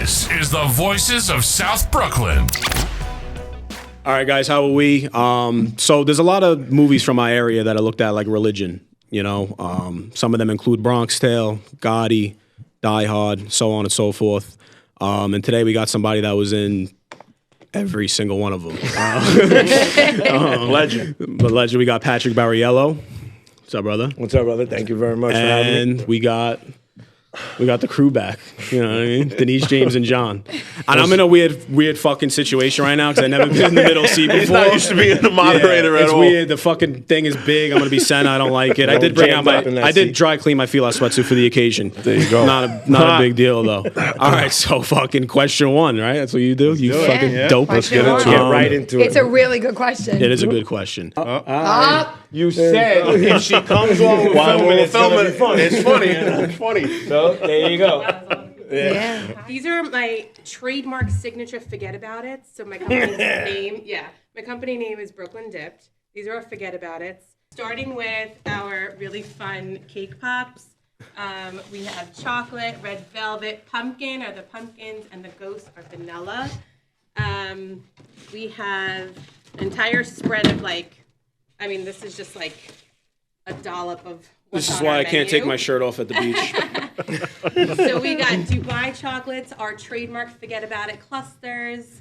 This is the Voices of South Brooklyn. All right, guys, how are we? So there's a lot of movies from my area that I looked at like religion, you know. Some of them include Bronx Tale, Gotti, Die Hard, so on and so forth. And today we got somebody that was in every single one of them. Legend. But legend, we got Patrick Borriello. What's up, brother? What's up, brother? Thank you very much for having me. And we got the crew back. You know what I mean? Denise, James, and John. And I'm in a weird fucking situation right now because I've never been in the middle seat before. He's not used to being the moderator at all. It's weird. The fucking thing is big. I'm gonna be sent. I don't like it. I did bring out I did dry clean my feel-out sweatsuit for the occasion. There you go. Not a big deal though. All right, so fucking question one, right? That's what you do. You fucking dope. Let's get into it. Get right into it. It's a really good question. It is a good question. You said if she comes on while we're filming, it's funny. It's funny. So there you go. Yeah. These are my trademark signature forget about it. So my company's my company name is Brooklyn Dipped. These are our forget about it. Starting with our really fun cake pops. We have chocolate, red velvet, pumpkin are the pumpkins, and the ghosts are vanilla. We have an entire spread of this is just like a dollop of what's This is on why our I can't take menu. my shirt off at the beach. So we got Dubai chocolates, our trademark forget about it clusters,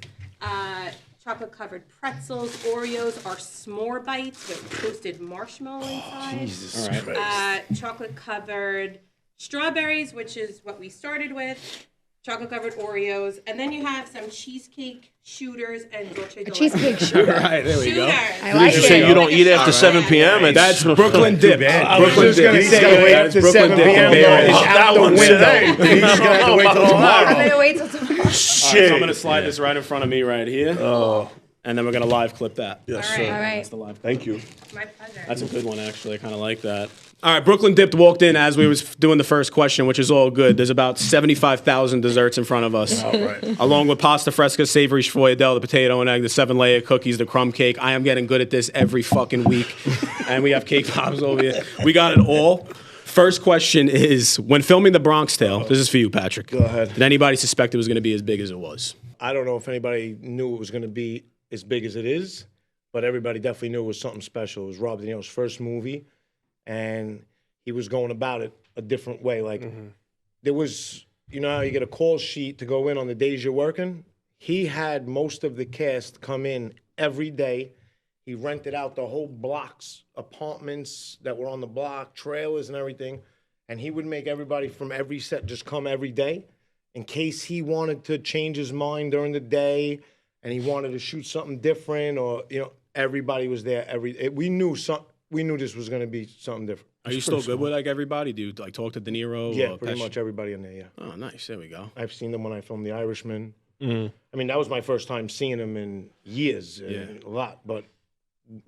chocolate covered pretzels, Oreos, our s'more bites with toasted marshmallow inside. Jesus Chocolate covered strawberries, which is what we started with. Chocolate covered Oreos, and then you have some cheesecake shooters and dolce de leche. Cheesecake shooter. Right, there we go. I like You it. say you don't eat after 7 p.m. That's Brooklyn Dip. I was just going to say, That is Brooklyn Dip. that one today. You're just going to have to wait till I'm tomorrow. gonna wait till tomorrow. So I'm gonna slide this right in front of me right here. Oh. And then we're gonna live clip that. Yes, All right. sir. All right. That's the live. Thank you. My pleasure. That's a good one, actually. I kind of like that. All right, Brooklyn Dipped walked in as we was doing the first question, which is all good. There's about 75,000 desserts in front of us, along with pasta fresca, savory sfogliatelle, the potato and egg, the 7-layer cookies, the crumb cake. I am getting good at this every fucking week. And we have cake pops over here. We got it all. First question is, when filming the Bronx Tale, this is for you, Patrick. Go ahead. Did anybody suspect it was going to be as big as it was? I don't know if anybody knew it was going to be as big as it is, but everybody definitely knew it was something special. It was Robert De Niro's first movie, and he was going about it a different way. There was, you know how you get a call sheet to go in on the days you're working? He had most of the cast come in every day. He rented out the whole blocks, apartments that were on the block, trailers and everything, and he would make everybody from every set just come every day in case he wanted to change his mind during the day and he wanted to shoot something different, or everybody was there. We knew this was going to be something different. Are you still good with everybody? Do you talk to De Niro? Yeah, or pretty much everybody in there. Yeah. Oh, nice. There we go. I've seen them when I filmed The Irishmen. I mean, that was my first time seeing them in years, a lot, but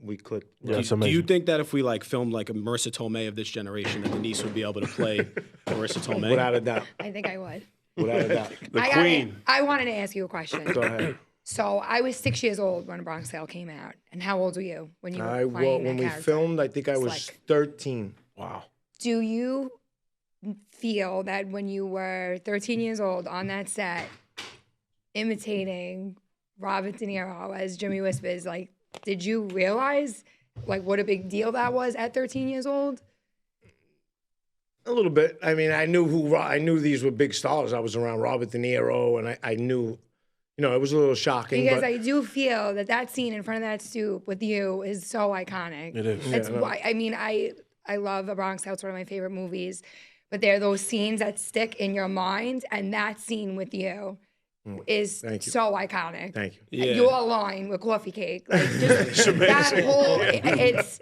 we clicked. Yeah, do you think that if we filmed a Marissa Tomei of this generation, that Denise would be able to play Marissa Tomei? Without a doubt. I think I would. Without a doubt. I wanted to ask you a question. Go ahead. So I was 6 years old when Bronx Tale came out. And how old were you when you were playing that when we character? filmed, I think I was 13. Wow. Do you feel that when you were 13 years old on that set, imitating Robert De Niro as Jimmy Whispers, did you realize what a big deal that was at 13 years old? A little bit. I mean, I knew these were big stars. I was around Robert De Niro, and I knew, it was a little shocking. Because I do feel that scene in front of that stoop with you is so iconic. It is. That's why. I mean, I love The Bronx Tale. It's one of my favorite movies. But there are those scenes that stick in your mind, and that scene with you is so iconic. Thank you. Yeah. Your line with coffee cake, just that whole, it's,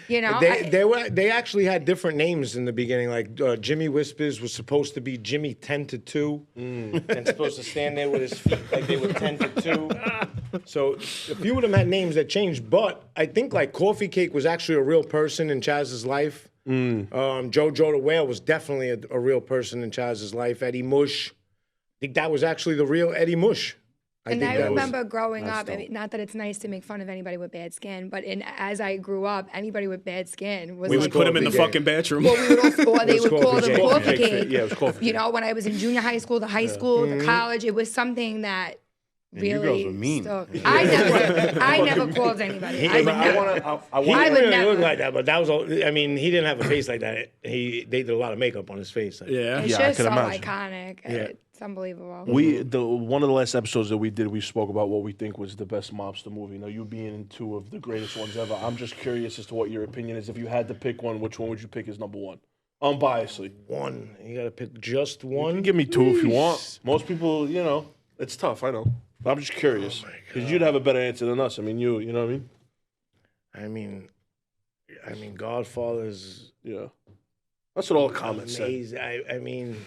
They actually had different names in the beginning. Jimmy Whispers was supposed to be Jimmy 10 to 2, and supposed to stand there with his feet like they were 10 to 2. So a few of them had names that changed, but I think Coffee Cake was actually a real person in Chaz's life. Jojo the Whale was definitely a real person in Chaz's life. Eddie Mush, I think that was actually the real Eddie Mush. And think I that was- remember growing up, I mean, not that it's nice to make fun of anybody with bad skin, but as I grew up, anybody with bad skin was We like, would put him in the Coffee fucking bathroom. well, we would also, or they was would call coffee them cake. coffee Coffee cake. Yeah, it was coffee You cake. know, when I was in junior high school, the high school, the college, it was something that And you really girls were mean. stuck. I never called anybody. I would never. He I didn't would really never. look like that, but that was. I mean, he didn't have a face like that. They did a lot of makeup on his face. Like, Yeah. It's Yeah, I just can so imagine. iconic. It's unbelievable. One of the last episodes that we did, we spoke about what we think was the best mobster movie. Now, you being in two of the greatest ones ever, I'm just curious as to what your opinion is. If you had to pick one, which one would you pick as number one? Unbiasedly. one. You got to pick just one. You can give me two if you want. Most people, it's tough. I know. But I'm just curious because you'd have a better answer than us. I mean, you know what I mean? I mean, Godfather's Yeah. That's what all the comments say. amazing. I mean,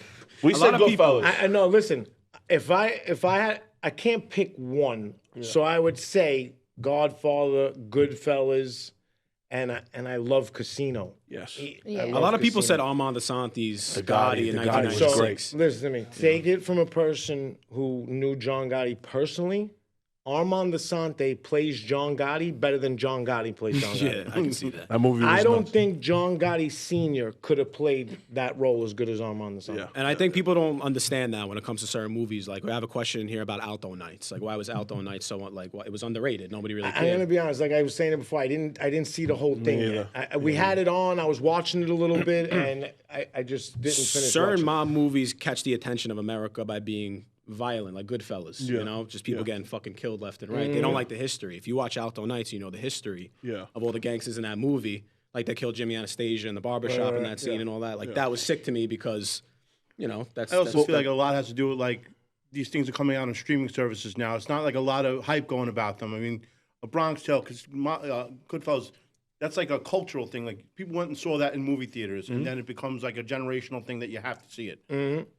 We said lot of people- Goodfellas. I know. Listen, if I had, I can't pick one. So I would say Godfather, Goodfellas, and I love Casino. Yes. Yeah. A lot of people said Armand Desantis, Gotti in the Gotti was 1996. Listen to me. Take it from a person who knew John Gotti personally. Armand Desante plays John Gotti better than John Gotti plays John Gotti. Yeah, I can see that. That movie was I don't nuts. think John Gotti Sr. could have played that role as good as Armand Desante. Yeah. And I think people don't understand that when it comes to certain movies. Like, we have a question here about Alto Nights. Like, why was Alto Nights so, like, it was underrated? Nobody really I'm gonna cared. be honest. Like I was saying it before, I didn't see the whole thing neither. yet. We had it on. I was watching it a little bit, and I just didn't finish. Certain watching. mob movies catch the attention of America by being violent, like Goodfellas. Yeah. You know, just people getting fucking killed left and right. They don't like the history. If you watch Alto Nights, you know the history of all the gangsters in that movie. Like, they killed Jimmy Anastasia in the barbershop in that scene and all that. Like, that was sick to me because, that's. Oh, I also feel like a lot has to do with like these things are coming out on streaming services now. It's not like a lot of hype going about them. I mean, a Bronx Tale, because Goodfellas, that's like a cultural thing. Like people went and saw that in movie theaters, and then it becomes like a generational thing that you have to see it.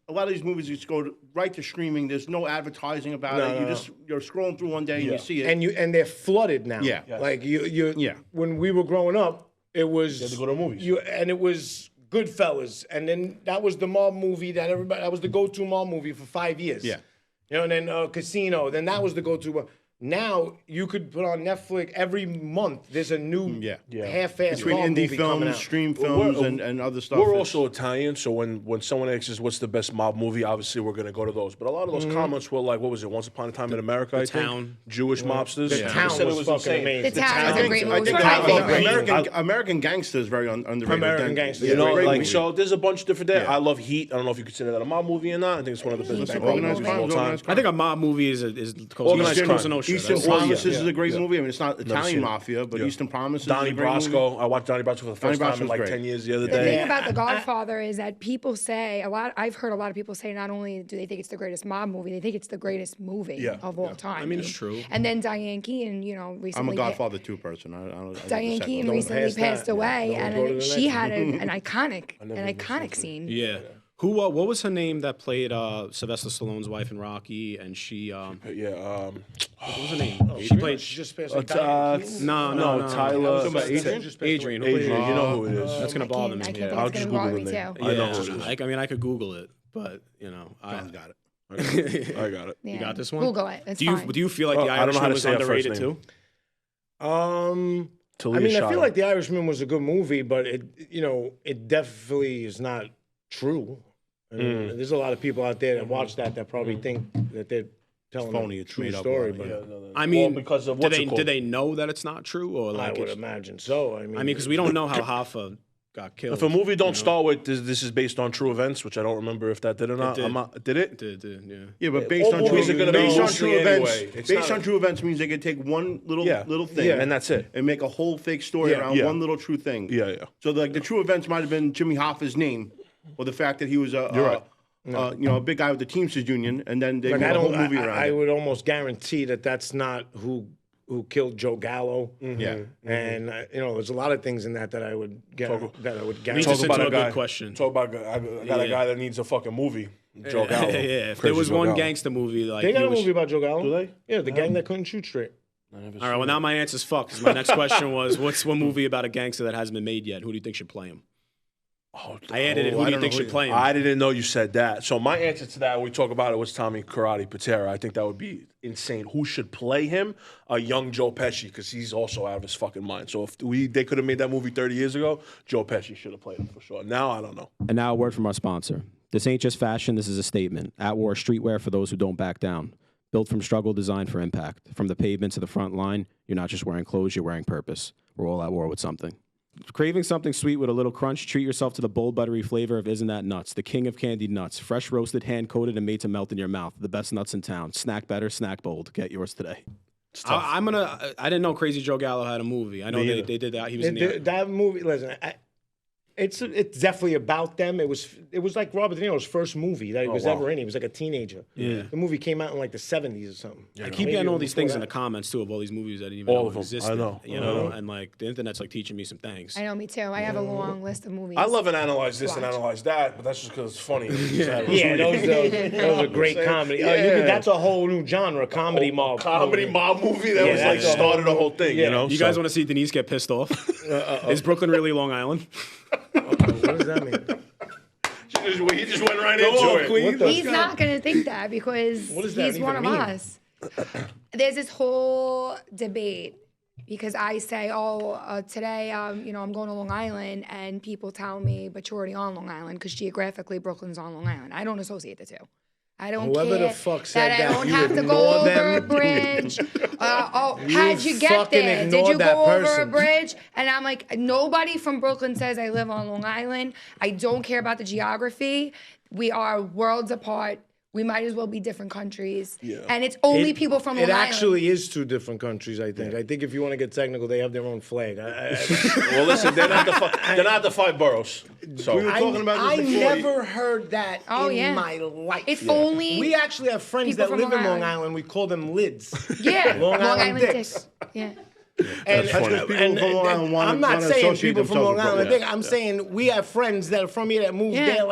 A lot of these movies just go right to streaming. There's no advertising about it. You're scrolling through one day and you see it. and they're flooded now. Yeah. Like you. Yeah. When we were growing up, it was You had to go to movies. and it was Goodfellas, and then that was the mob movie that was the go-to mob movie for 5 years. Yeah. And then Casino, then that was the go-to. Now you could put on Netflix every month. There's a new half-assed Between mob indie movie coming films, out. stream films, and other stuff. We're is- also Italian, so when someone asks us what's the best mob movie, obviously we're going to go to those. But a lot of those comments were like, what was it, Once Upon a Time in America, I think? Town. Jewish mobsters. The They Town said it was fucking insane. amazing. The Town is a great movie. I think It's one of my favorites. American Gangster is very underrated. American Gangster. You know, Great like, movie. so there's a bunch of different there. Yeah. I love Heat. I don't know if you consider that a mob movie or not. I think it's one of the best bank robbery Organized movies of all crime, time. organized I think a mob movie is Organized crime. Cosa Nostra. Eastern That's- Promises yeah, is a great yeah. movie. I mean, it's not seen Italian it. mafia, but Yeah. Eastern Promises Donnie is a great movie. Brasco. I watched Donnie Brasco for the first time in Brasco's like great. 10 years the other The day. thing about The Godfather is that people say I've heard a lot of people say not only do they think it's the greatest mob movie, they think it's the greatest movie of all time. I mean, it's true. And then Diane Keaton, recently. I'm a Godfather 2 person. I don't Diane Keaton Don't recently pass that. passed away, Don't go to the and next she one. had an iconic scene. Yeah. Who? What was her name that played Sylvester Stallone's wife in Rocky? And she. What Yeah. was her name? She played. She just passed No, Tyler. Adrian. Who played Adrian, you know who it is. That's gonna bother me. I can't Yeah. think I'll it's just gonna bother Google me the name. too. I know Yeah, who it is. I mean, I could Google it, but John's got it. I got it. You got this one? Google it. It's Do you fine. do you feel like Oh, the I don't know how Irishman to was say her first underrated name. too? Talia I mean, I Shire. feel like The Irishman was a good movie, but it definitely is not true. I mean, there's a lot of people out there that watch that probably think that they're telling phony, a it's true made up story, already, but I mean, because of do what's they it called? do they know that it's not true, or I like would it's, imagine so. I mean, because we don't know how Hoffa got killed. If a movie don't start with this is based on true events, which I don't remember if that did or not. did. Did it? Yeah. Yeah, but based all on true, movies are gonna be based on mostly true events, anyway. It's based not on true events means they could take one little thing, Yeah. And that's it. and make a whole fake story Yeah. around Yeah. one little true thing. Yeah, yeah. So the true events might have been Jimmy Hoffa's name, or the fact that he was a a big guy with the Teamsters Union, and then they like, made I a whole don't. movie around I it. would almost guarantee that that's not who killed Joe Gallo. Yeah. And there's a lot of things in that I would guarantee. Leads us into a good question. Talk about I got a guy that needs a fucking movie. Joe Gallo. Yeah, if Crazy there was Joe one Gallo. gangster movie, like They got he a was- movie about Joe Gallo. Do they? Yeah, the gang that couldn't shoot straight. All right, well now my answer's fucked. 'Cause my next question was, what's one movie about a gangster that hasn't been made yet? Who do you think should play him? I added it. Who do you think should play him? I didn't know you said that. So my answer to that when we talk about it was Tommy Karate Patera. I think that would be insane. Who should play him? A young Joe Pesci, because he's also out of his fucking mind. So if they could have made that movie 30 years ago, Joe Pesci should have played him for sure. Now I don't know. And now a word from our sponsor. This ain't just fashion. This is a statement. At War streetwear for those who don't back down. Built from struggle, designed for impact. From the pavement to the front line, you're not just wearing clothes, you're wearing purpose. We're all at war with something. Craving something sweet with a little crunch? Treat yourself to the bold, buttery flavor of Isn't That Nuts, the king of candied nuts. Fresh roasted, hand-coated, and made to melt in your mouth. The best nuts in town. Snack better, snack bold. Get yours today. I didn't know Crazy Joe Gallo had a movie. I know they did that. He was in that movie. Listen, it's definitely about them. It was like Robert De Niro's first movie that he was ever in. He was like a teenager. Yeah. The movie came out in like the 70s or something. Yeah, I keep getting all these things in the comments too of all these movies that I didn't even know existed. I know. You know, and like the internet's like teaching me some things. I know, me too. I have a long list of movies. I love and analyze this and analyze that, but that's just because it's funny. Those are great comedy. Yeah. That's a whole new genre, comody mob. Comedy mob movie that was like started the whole thing. You know. You guys want to see Denise get pissed off? Is Brooklyn really Long Island? What does that mean? He just went right into it. He's not going to think that because he's one of us. There's this whole debate because I say, today, I'm going to Long Island, and people tell me, but you're already on Long Island because geographically Brooklyn's on Long Island. I don't associate the two. I don't Whoever care the fuck said that I don't have to go over a bridge. How'd you get there? Did you go over a bridge? And I'm like, nobody from Brooklyn says I live on Long Island. I don't care about the geography. We are worlds apart. We might as well be different countries. Yeah. And it's only people from Long Island. It actually is two different countries, I think. I think if you want to get technical, they have their own flag. Well, listen, they're not the five boroughs. So we were talking about this before. I never heard that in my life. It's only we actually have friends that live in Long Island. We call them lids. Yeah, Long Island dicks. Yeah. And I'm not saying people from Long Island. I'm saying we have friends that are from here that moved there.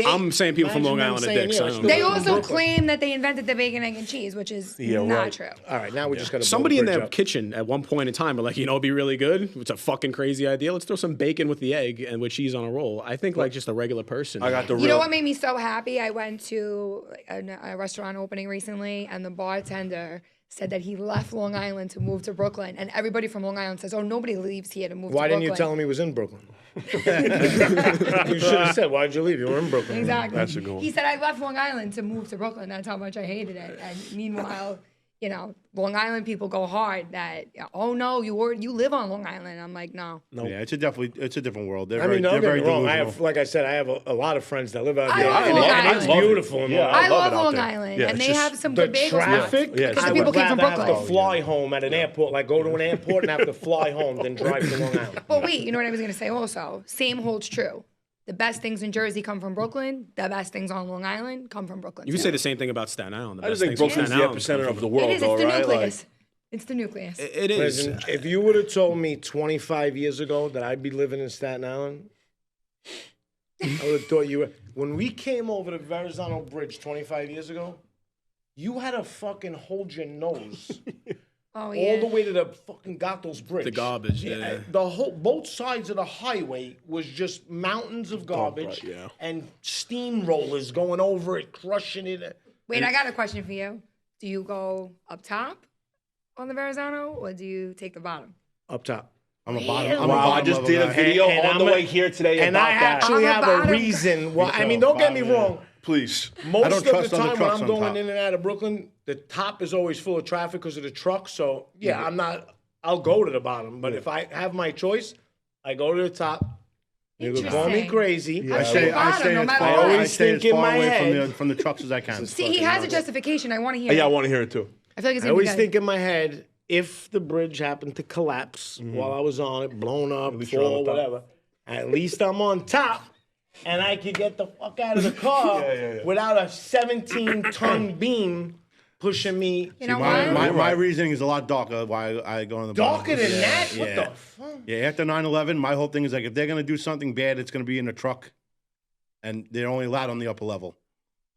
I'm saying people from Long Island are dicks. They also claim that they invented the bacon, egg, and cheese, which is not true. All right, now we just got to somebody in their kitchen at one point in time were like, it'd be really good. It's a fucking crazy idea. Let's throw some bacon with the egg and with cheese on a roll. I think like just a regular person. I got the. You know what made me so happy? I went to a restaurant opening recently, and the bartender said that he left Long Island to move to Brooklyn, and everybody from Long Island says, nobody leaves here to move to Brooklyn. Why didn't you tell him he was in Brooklyn? You should have said, why'd you leave? You were in Brooklyn. Exactly. That's a good one. He said, I left Long Island to move to Brooklyn. That's how much I hated it. And meanwhile, Long Island people go hard that, oh no, you live on Long Island. I'm like, no. Yeah, it's a different world. They're don't get me wrong. I have a lot of friends that live out there. It's beautiful. I love Long Island, and they have some good bagels. Traffic. Because the people came from Brooklyn. Have to fly home at an airport, like go to an airport and have to fly home, then drive to Long Island. But wait, you know what I was going to say also? Same holds true. The best things in Jersey come from Brooklyn. The best things on Long Island come from Brooklyn. You can say the same thing about Staten Island. I just think Brooklyn's the epicenter of the world. It is. It's the nucleus. It's the nucleus. It is. Listen, if you would have told me 25 years ago that I'd be living in Staten Island, I would have thought you were. When we came over the Verrazano Bridge 25 years ago, you had to fucking hold your nose. All the way to the fucking Gatos Bridge. The garbage, yeah. Both sides of the highway was just mountains of garbage and steamrollers going over it, crushing it. Wait, I got a question for you. Do you go up top on the Verrazano, or do you take the bottom? Up top. I'm a bottom. I just did a video on the way here today about that. And I actually have a reason why. I mean, don't get me wrong. Please. Most of the time when I'm going in and out of Brooklyn, the top is always full of traffic because of the trucks. So, I'll go to the bottom. But if I have my choice, I go to the top. You can call me crazy. Yeah. I always think in my head from the trucks as I can. See, he has a justification. I want to hear it. Yeah, I want to hear it too. I feel like it's I always think in my head, if the bridge happened to collapse while I was on it, blown up, fall, whatever, at least I'm on top. And I could get the fuck out of the car without a 17-ton beam pushing me. You know my reasoning is a lot darker why I go on the bottom. Darker than that? What the fuck? Yeah, after 9/11, my whole thing is like, if they're going to do something bad, it's going to be in a truck. And they're only allowed on the upper level.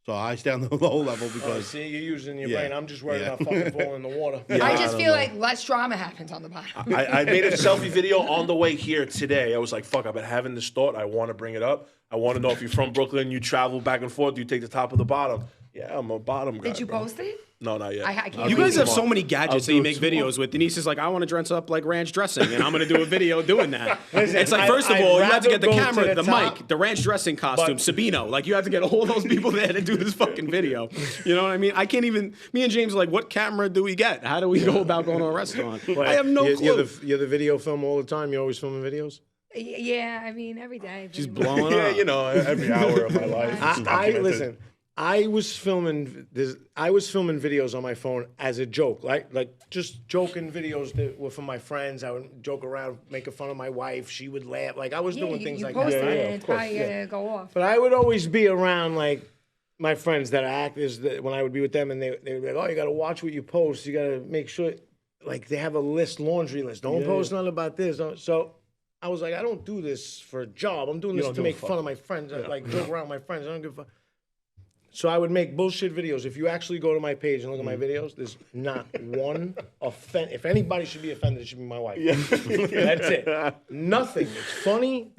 So I stay on the low level Oh, because see, you're using your Yeah. brain. I'm just worried Yeah. about fucking falling in the water. I just feel like less drama happens on the bottom. I made a selfie video on the way here today. I was like, fuck, I've been having this thought. I want to bring it up. I want to know if you're from Brooklyn, you travel back and forth, you take the top of the bottom. Yeah, I'm a bottom guy. Did you bro. post it? No, not yet. I can't I'll You do guys it have tomorrow. so many gadgets that I'll you do make it tomorrow. videos with. Denise is like, I want to dress up like ranch dressing, and I'm going to do a video doing that. Listen, It's like, first of I'd all, you have to rather get the go to camera, the the top, mic, the ranch dressing costume, but- Sabino. Like, you have to get all those people there to do this fucking video. You know what I mean? I can't even. Me and James are like, what camera do we get? How do we go about going to a restaurant? I have no clue. You're the video film all the time. You're always filming videos. Yeah, I mean, every day. She's pretty much. blowing Yeah, up. you know, every hour of my life. Listen. I was filming videos on my phone as a joke, like just joking videos that were from my friends. I would joke around, making fun of my wife. She would laugh. Like I was Yeah, doing you, things you like post that. it, Yeah, and of it's course, probably yeah. gonna go off. But I would always be around like my friends that are actors. That when I would be with them, and they would be like, "Oh, you got to watch what you post. You got to make sure." Like they have a list, laundry list. Don't post nothing about this. So I was like, I don't do this for a job. I'm doing this to make fun of my friends. Like joke around with my friends. I don't give a fuck. So I would make bullshit videos. If you actually go to my page and look at my videos, there's not one offend. If anybody should be offended, it should be my wife. Yeah. That's it. Nothing. It's funny.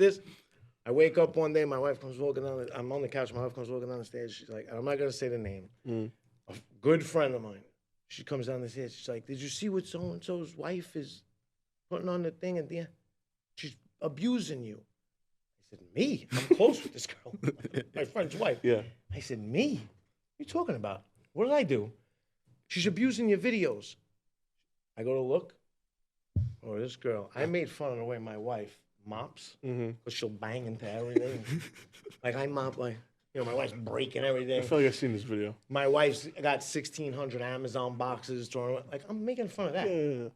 I wake up one day, my wife comes walking down. I'm on the couch. My wife comes walking down the stairs. She's like, and I'm not gonna say the name. A good friend of mine. She comes down the stairs. She's like, "Did you see what so and so's wife is putting on the thing at the end? She's abusing you." I said, "Me? I'm close with this girl, my friend's wife." Yeah. I said, "Me? What are you talking about? What did I do?" "She's abusing your videos." I go to look. Oh, this girl. I made fun of the way my wife mops because she'll bang into everything. Like I mop, like my wife's breaking everything. I feel like I've seen this video. My wife's got 1,600 Amazon boxes thrown. Like I'm making fun of that. Yeah.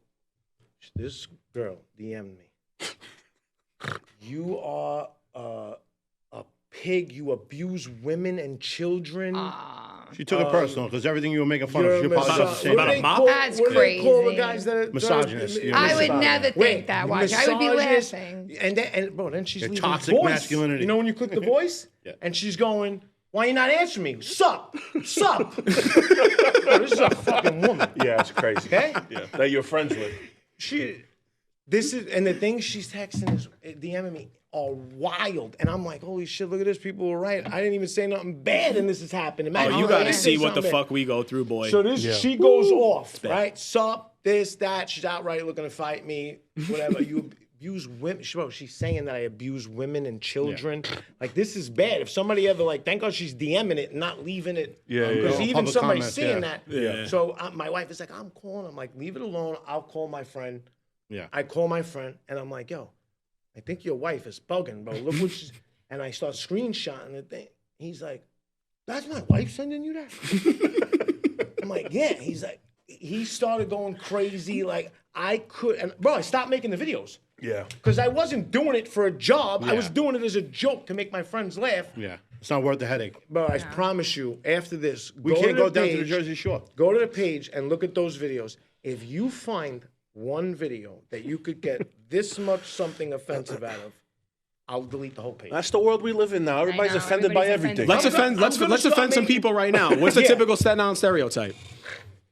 This girl DM'd me. "You are a pig. You abuse women and children." she took it personal because everything you were making fun of, You're she probably does the same about a thing. mop? That's What do they call the crazy. guys that are Misogynist, yeah. I would never think Wait, that. Watch, I would be misogynist, laughing. And bro, then she's Yeah, leaving toxic voice. masculinity. You know when you click the voice, and she's going, "Why you not answering me? Sup, sup." Bro, this is a fucking woman. Yeah, it's crazy. Okay? Yeah, that you're friends with. And the things she's texting is DMing me are wild, and I'm like, holy shit, look at this. People were right. I didn't even say nothing bad, and this is happening. Oh, you got to see what the fuck we go through, boy. So she goes off, right? Sup, this, that. She's outright looking to fight me. Whatever. You abuse women. She's saying that I abuse women and children. Like this is bad. If somebody ever thank God she's DMing it, not leaving it. Yeah, Because yeah. even Public somebody comments, seeing yeah. that. Yeah. So my wife is like, I'm calling. I'm like, leave it alone. I'll call my friend. Yeah. I call my friend, and I'm like, yo, I think your wife is bugging, bro. Look what she's... And I start screenshotting the thing. He's like, that's my wife sending you that? I'm like, yeah. He's like, he started going crazy. Like, I could... And, bro, I stopped making the videos. Yeah. Because I wasn't doing it for a job. I Yeah. was doing it as a joke to make my friends laugh. Yeah. It's not worth the headache. Bro, I promise you, after this, We can't go down to the page, Jersey Shore. Go to the page and look at those videos. If you find one video that you could get this much something offensive out of, I'll delete the whole page. That's the world we live in now. Everybody's know, offended by everybody's everything. offended. Let's I'm let's gonna offend start some making- people right now. What's the Yeah. typical Staten Island stereotype?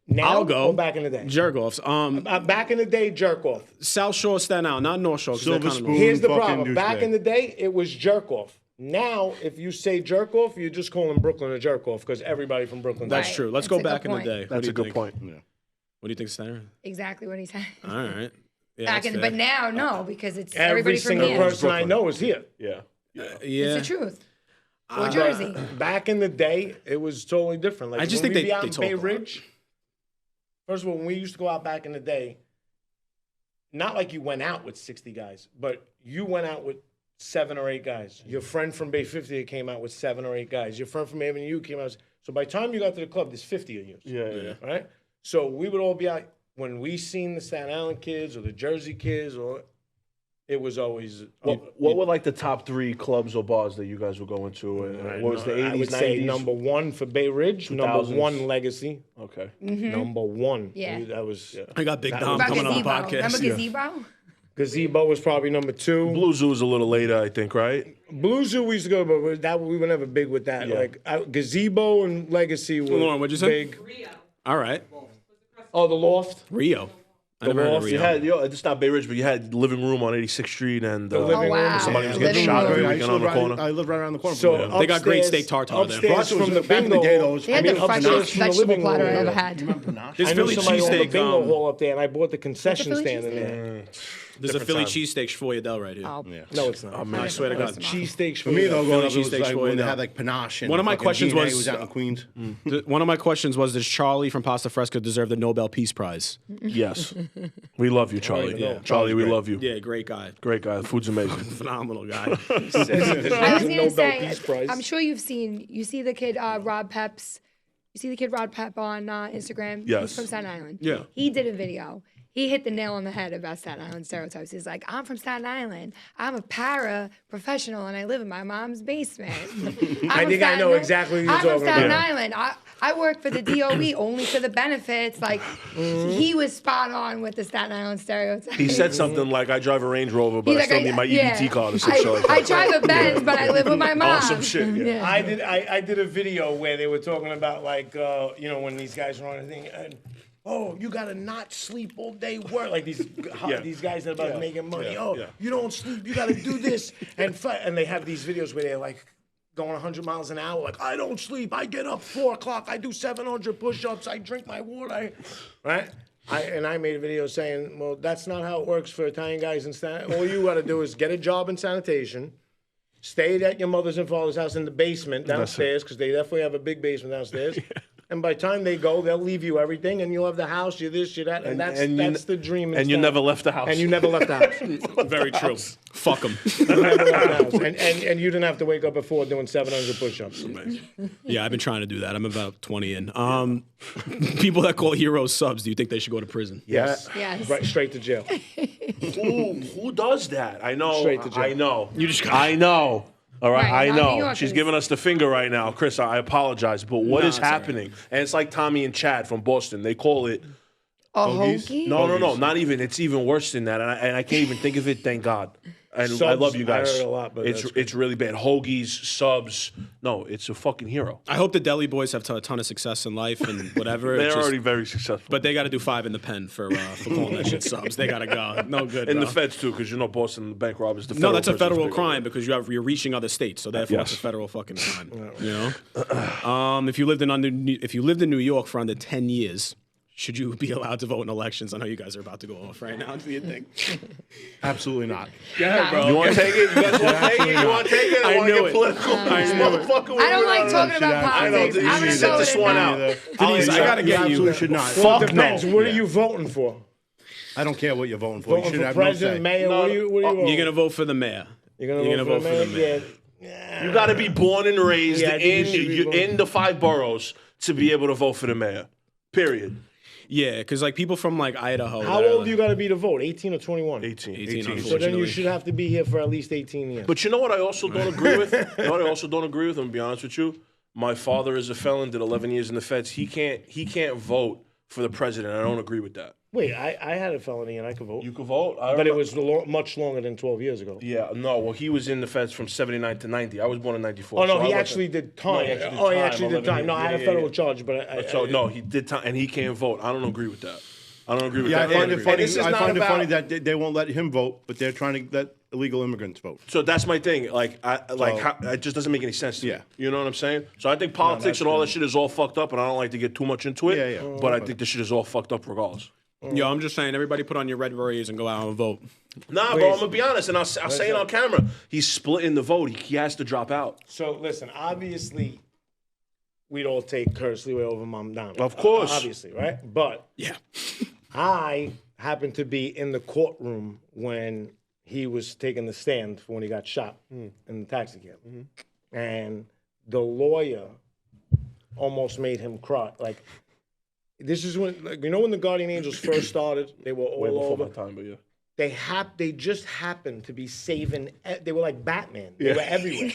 Now I'll go. or back in the day? Jerk-offs. Back in the day, jerk off. South Shore, Staten Island, not North Shore. 'cause they're Silver kinda spoon. north. Here's the fucking problem. Back douchebag. in the day, it was jerk off. Now, if you say jerk off, you're just calling Brooklyn a jerk off because everybody from Brooklyn. That's Right. true. Let's That's go a back good in the point. day. What That's do a you good think? point. What do you think, Staten Island? Exactly what he said. All right. Yeah, Back that's in, fair. but now, no, because it's Every everybody from single here. person I know is here. Yeah. Yeah. It's the truth. Or Jersey. Back in the day, it was totally different. Like I just when think we be they out in talk Bay a lot. Ridge. First of all, when we used to go out back in the day, not like you went out with 60 guys, but you went out with 7 or 8 guys. Your friend from Bay 50 came out with 7 or 8 guys. Your friend from Avenue U came out. So by the time you got to the club, there's 50 of you. Yeah. Right? So we would all be out. When we seen the Staten Island kids or the Jersey kids, or it was always. What were like the top 3 clubs or bars that you guys were going to? And what was the 80s, I would 90s? say number 1 for Bay Ridge, number 2000s. 1 Legacy, Okay. number 1. Yeah. That was. I got Big Dom About coming on the gazebo. podcast. Remember Yeah. gazebo? Gazebo was probably number 2. Blue Zoo was a little later, I think, right? Blue Zoo we used to go, but that we were never big with that. Yeah. Like Gazebo and Legacy were Lauren, what'd you say? big. All right. Oh, the Loft. Rio. I never heard of Loft. You Rio. had, it's not Bay Ridge, but you had living room on 86th Street and The living wow. room. somebody was Yeah, getting living shot room. every I weekend on the corner. I live right around the corner. So from there. They got great upstairs- steak tartare there. Upstairs Broncos from the back in the bingo. day, those- They had the upstairs freshest from the vegetable living platter I room. ever had. There's I knew Philly somebody owned a cheesesteak. bingo hall up there, and I bought the concession Philly stand in there. There's a Philly cheesesteak Schfoyadel right here. Oh, No, it's not. I swear to God. Cheesesteaks For me, though, growing up, it was cheesesteaks like for when you they now. had like panache. And One of my fucking questions DNA was- out in Queens. One of my questions was, does Charlie from Pasta Fresca deserve the Nobel Peace Prize? Yes. We love you, Charlie. even know. Charlie, we love you. Yeah, great guy. Great guy. The food's amazing. Phenomenal guy. I was gonna Nobel say, Peace Prize. I'm sure you see the kid Rob Peps. You see the kid Rod Pep on Instagram? Yes. He's from Staten Island. Yeah. He did a video. He hit the nail on the head about Staten Island stereotypes. He's like, I'm from Staten Island. I'm a para-professional and I live in my mom's basement. I think I know exactly what you're I'm from talking Staten about. Island. I work for the DOE only for the benefits. Like, he was spot on with the Staten Island stereotypes. He said something like, I drive a Range Rover, but He's I still like, need my yeah. EBT card or some shit like that. I drive a Benz, but I live with my mom. Awesome shit, yeah. I did a video where they were talking about like when these guys were on a thing and you gotta not sleep all day work like these guys that are about making money. You don't sleep, you gotta do this and they have these videos where they're like going 100 miles an hour like I don't sleep, I get up 4 o'clock, I do 700 push-ups, I drink my water, right? I made a video saying, well, that's not how it works for Italian guys in Staten. All you gotta do is get a job in sanitation. Stayed at your mother's and father's house in the basement downstairs, because they definitely have a big basement downstairs. And by the time they go, they'll leave you everything, and you'll have the house, you're this, you're that, and that's the dream. And you never left the house. And you never left the house. Very true. Fuck him. You never left the house. And you didn't have to wake up at 4 doing 700 push-ups. Yeah, I've been trying to do that. I'm about 20 in. People that call heroes subs, do you think they should go to prison? Yes. Yes. Right, straight to jail. Who does that? I know. Straight to jail. I know. You just got- I know. All right, Right, I not New know. Yorkers. She's giving us the finger right now, Chris. I apologize, but what is it's all right. happening? And it's like Tommy and Chad from Boston. They call it. A Hoagies? hoagie? No, not even. It's even worse than that, and I can't even think of it. Thank God. And I love you guys. I heard a lot, but it's really bad. Hoagies, subs. No, it's a fucking hero. I hope the Deli boys have a ton of success in life and whatever. They're It's just- already very successful. But they got to do 5 in the pen for calling that shit subs. They got to go. No good, in bro. the feds too, because Boston bank robbers. The No, that's a prison's federal bigger. crime because you're reaching other states, so therefore it's a Yes. federal fucking crime. You know, if you lived in New York for under 10 years, should you be allowed to vote in elections? I know you guys are about to go off right now. Do you think? Absolutely not. Yeah, bro. You want to take it? You guys want to take it? You want to take it? I want to knew get it. political. This motherfucker. I don't like talking about I know. politics. You I'm should gonna set go this with one no. out. Denise, I gotta You get absolutely you. should not. Well, it Fuck depends. no. What are you voting for? I don't care what you're voting for. You Voting should for have president, no say. mayor? What are you voting? You're gonna vote for the mayor. You're gonna vote for the mayor? Yeah. You got to be born and raised Yeah, I think you should be born. in the 5 boroughs to be able to vote for the mayor. Period. Yeah, because like people from like Idaho. How that are, old do you got to be to vote? 18 or 21? 18. 18, So then you unfortunately. should have to be here for at least 18 years. But you know what I also don't agree with? You know what I also don't agree with? I'm gonna be honest with you. My father is a felon, did 11 years in the feds. He can't vote for the president. I don't agree with that. Wait, I had a felony and I could vote. You could vote, But it was much longer than 12 years ago. Yeah, no. Well, he was in the feds from 79 to 90. I was born in 94. Oh, no, so I he wasn't- actually did time. No, he actually did Oh, he time, actually did 11 time. No, I years. had a Yeah, federal yeah. charge, but So no, he did time, and he can't vote. I don't agree with that. I don't agree with Yeah, I that. find it And funny. this is I not find it about- funny that they won't let him vote, but they're trying to let illegal immigrants vote. So that's my thing. Like, it just doesn't make any sense to me. Yeah. You know what I'm saying? So I think politics and all that shit is all fucked up, and I don't like to get too much into it. Yeah, yeah. But I think this shit is all fucked up regardless. Yo, I'm just saying, everybody put on your red berets and go out and vote. Nah, bro, I'm gonna be honest, and I'll say it on camera. He's splitting the vote. He has to drop out. So listen, obviously, we'd all take Curtis Leeway over Mom Donna. Of course. Obviously, right? But Yeah. I happened to be in the courtroom when he was taking the stand for when he got shot in the taxi cab. And the lawyer almost made him cry. Like, this is when, like, you know, when the Guardian Angels first started, they were all Way before over. my time, but yeah. They just happened to be saving. They were like Batman. They were everywhere.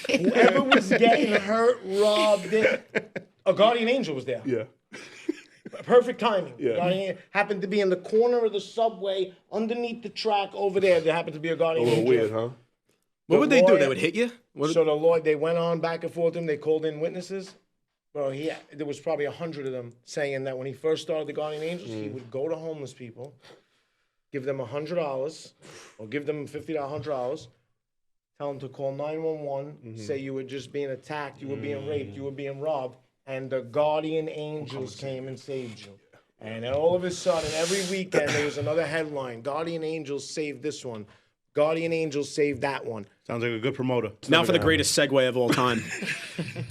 Whoever was getting hurt, robbed, a Guardian Angel was there. Yeah. Perfect timing. Yeah. Guardian happened to be in the corner of the subway, underneath the track over there. There happened to be a Guardian A little Angel. weird, huh? What would they do? They would hit you? So the lawyer, they went on back and forth with him. They called in witnesses. Bro, there was probably 100 of them saying that when he first started the Guardian Angels, he would go to homeless people, give them $100 or give them $50, tell them to call 911, say you were just being attacked, you were being raped, you were being robbed, and the Guardian Angels came and saved you. And then all of a sudden, every weekend, there was another headline, Guardian Angels saved this one. Guardian Angels saved that one. Sounds like a good promoter. Now for the greatest segue of all time.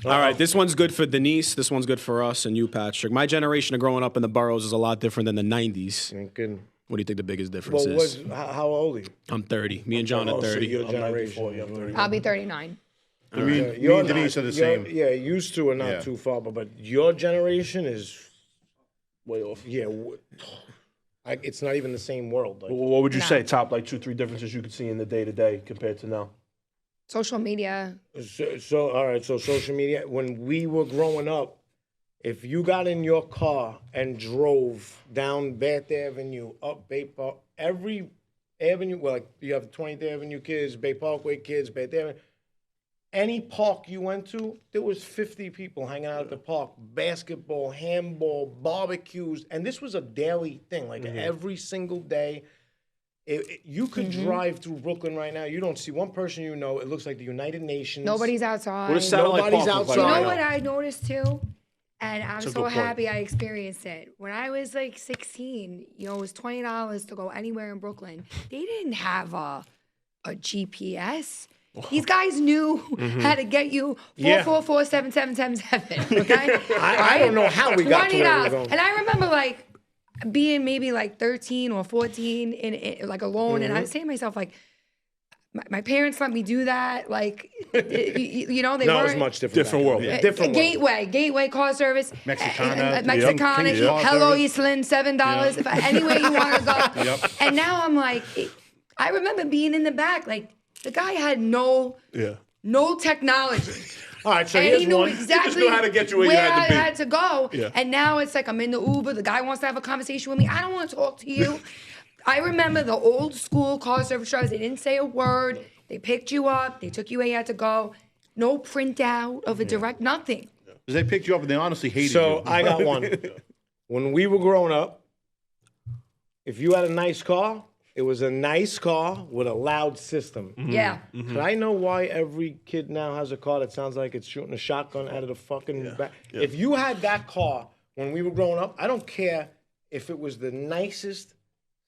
All right, this one's good for Denise. This one's good for us and you, Patrick. My generation of growing up in the boroughs is a lot different than the 90s. What do you think the biggest difference is? How old are you? I'm 30. Me and John are 30. Your generation. I'm 30. I'll be 39. Me and Denise are the same. Yeah, used to are not too far, but your generation is Way off. Yeah, it's not even the same world. Like, What would you say? Top like 2-3 differences you could see in the day to day compared to now. Social media. So all right. So social media. When we were growing up, if you got in your car and drove down Bath Avenue, up Bay Park, every avenue, well, like you have the 20th Avenue kids, Bay Parkway kids, Bath Avenue. Any park you went to, there was 50 people hanging out at the park, basketball, handball, barbecues, and this was a daily thing, like every single day. You could drive through Brooklyn right now. You don't see one person you know. It looks like the United Nations. Nobody's outside. Nobody's outside. You know what I noticed too? And I'm so happy I experienced it. When I was like 16, it was $20 to go anywhere in Brooklyn. They didn't have a GPS. These guys knew how to get you 444-7777, okay? I don't know how we got to where we were going. And I remember like being maybe like 13 or 14 in like alone, and I was saying to myself like, my parents let me do that. Like, they weren't. No, it was much different world. Yeah. Different world. Gateway car service. Mexicana. Hello Eastland, $7. If anywhere you want to go. And now I'm like, I remember being in the back, like the guy had no technology. All right, so and here's he knew one. exactly knew how to get you where you I had to be. had to go. Yeah. And now it's like I'm in the Uber. The guy wants to have a conversation with me. I don't want to talk to you. I remember the old school car service drivers. They didn't say a word. They picked you up. They took you where you had to go. No printout of a direct, nothing. Because they picked you up and they honestly hated you. So I got one. When we were growing up, if you had a nice car, it was a nice car with a loud system. Yeah. But I know why every kid now has a car that sounds like it's shooting a shotgun out of the fucking back. Yeah. If you had that car when we were growing up, I don't care if it was the nicest,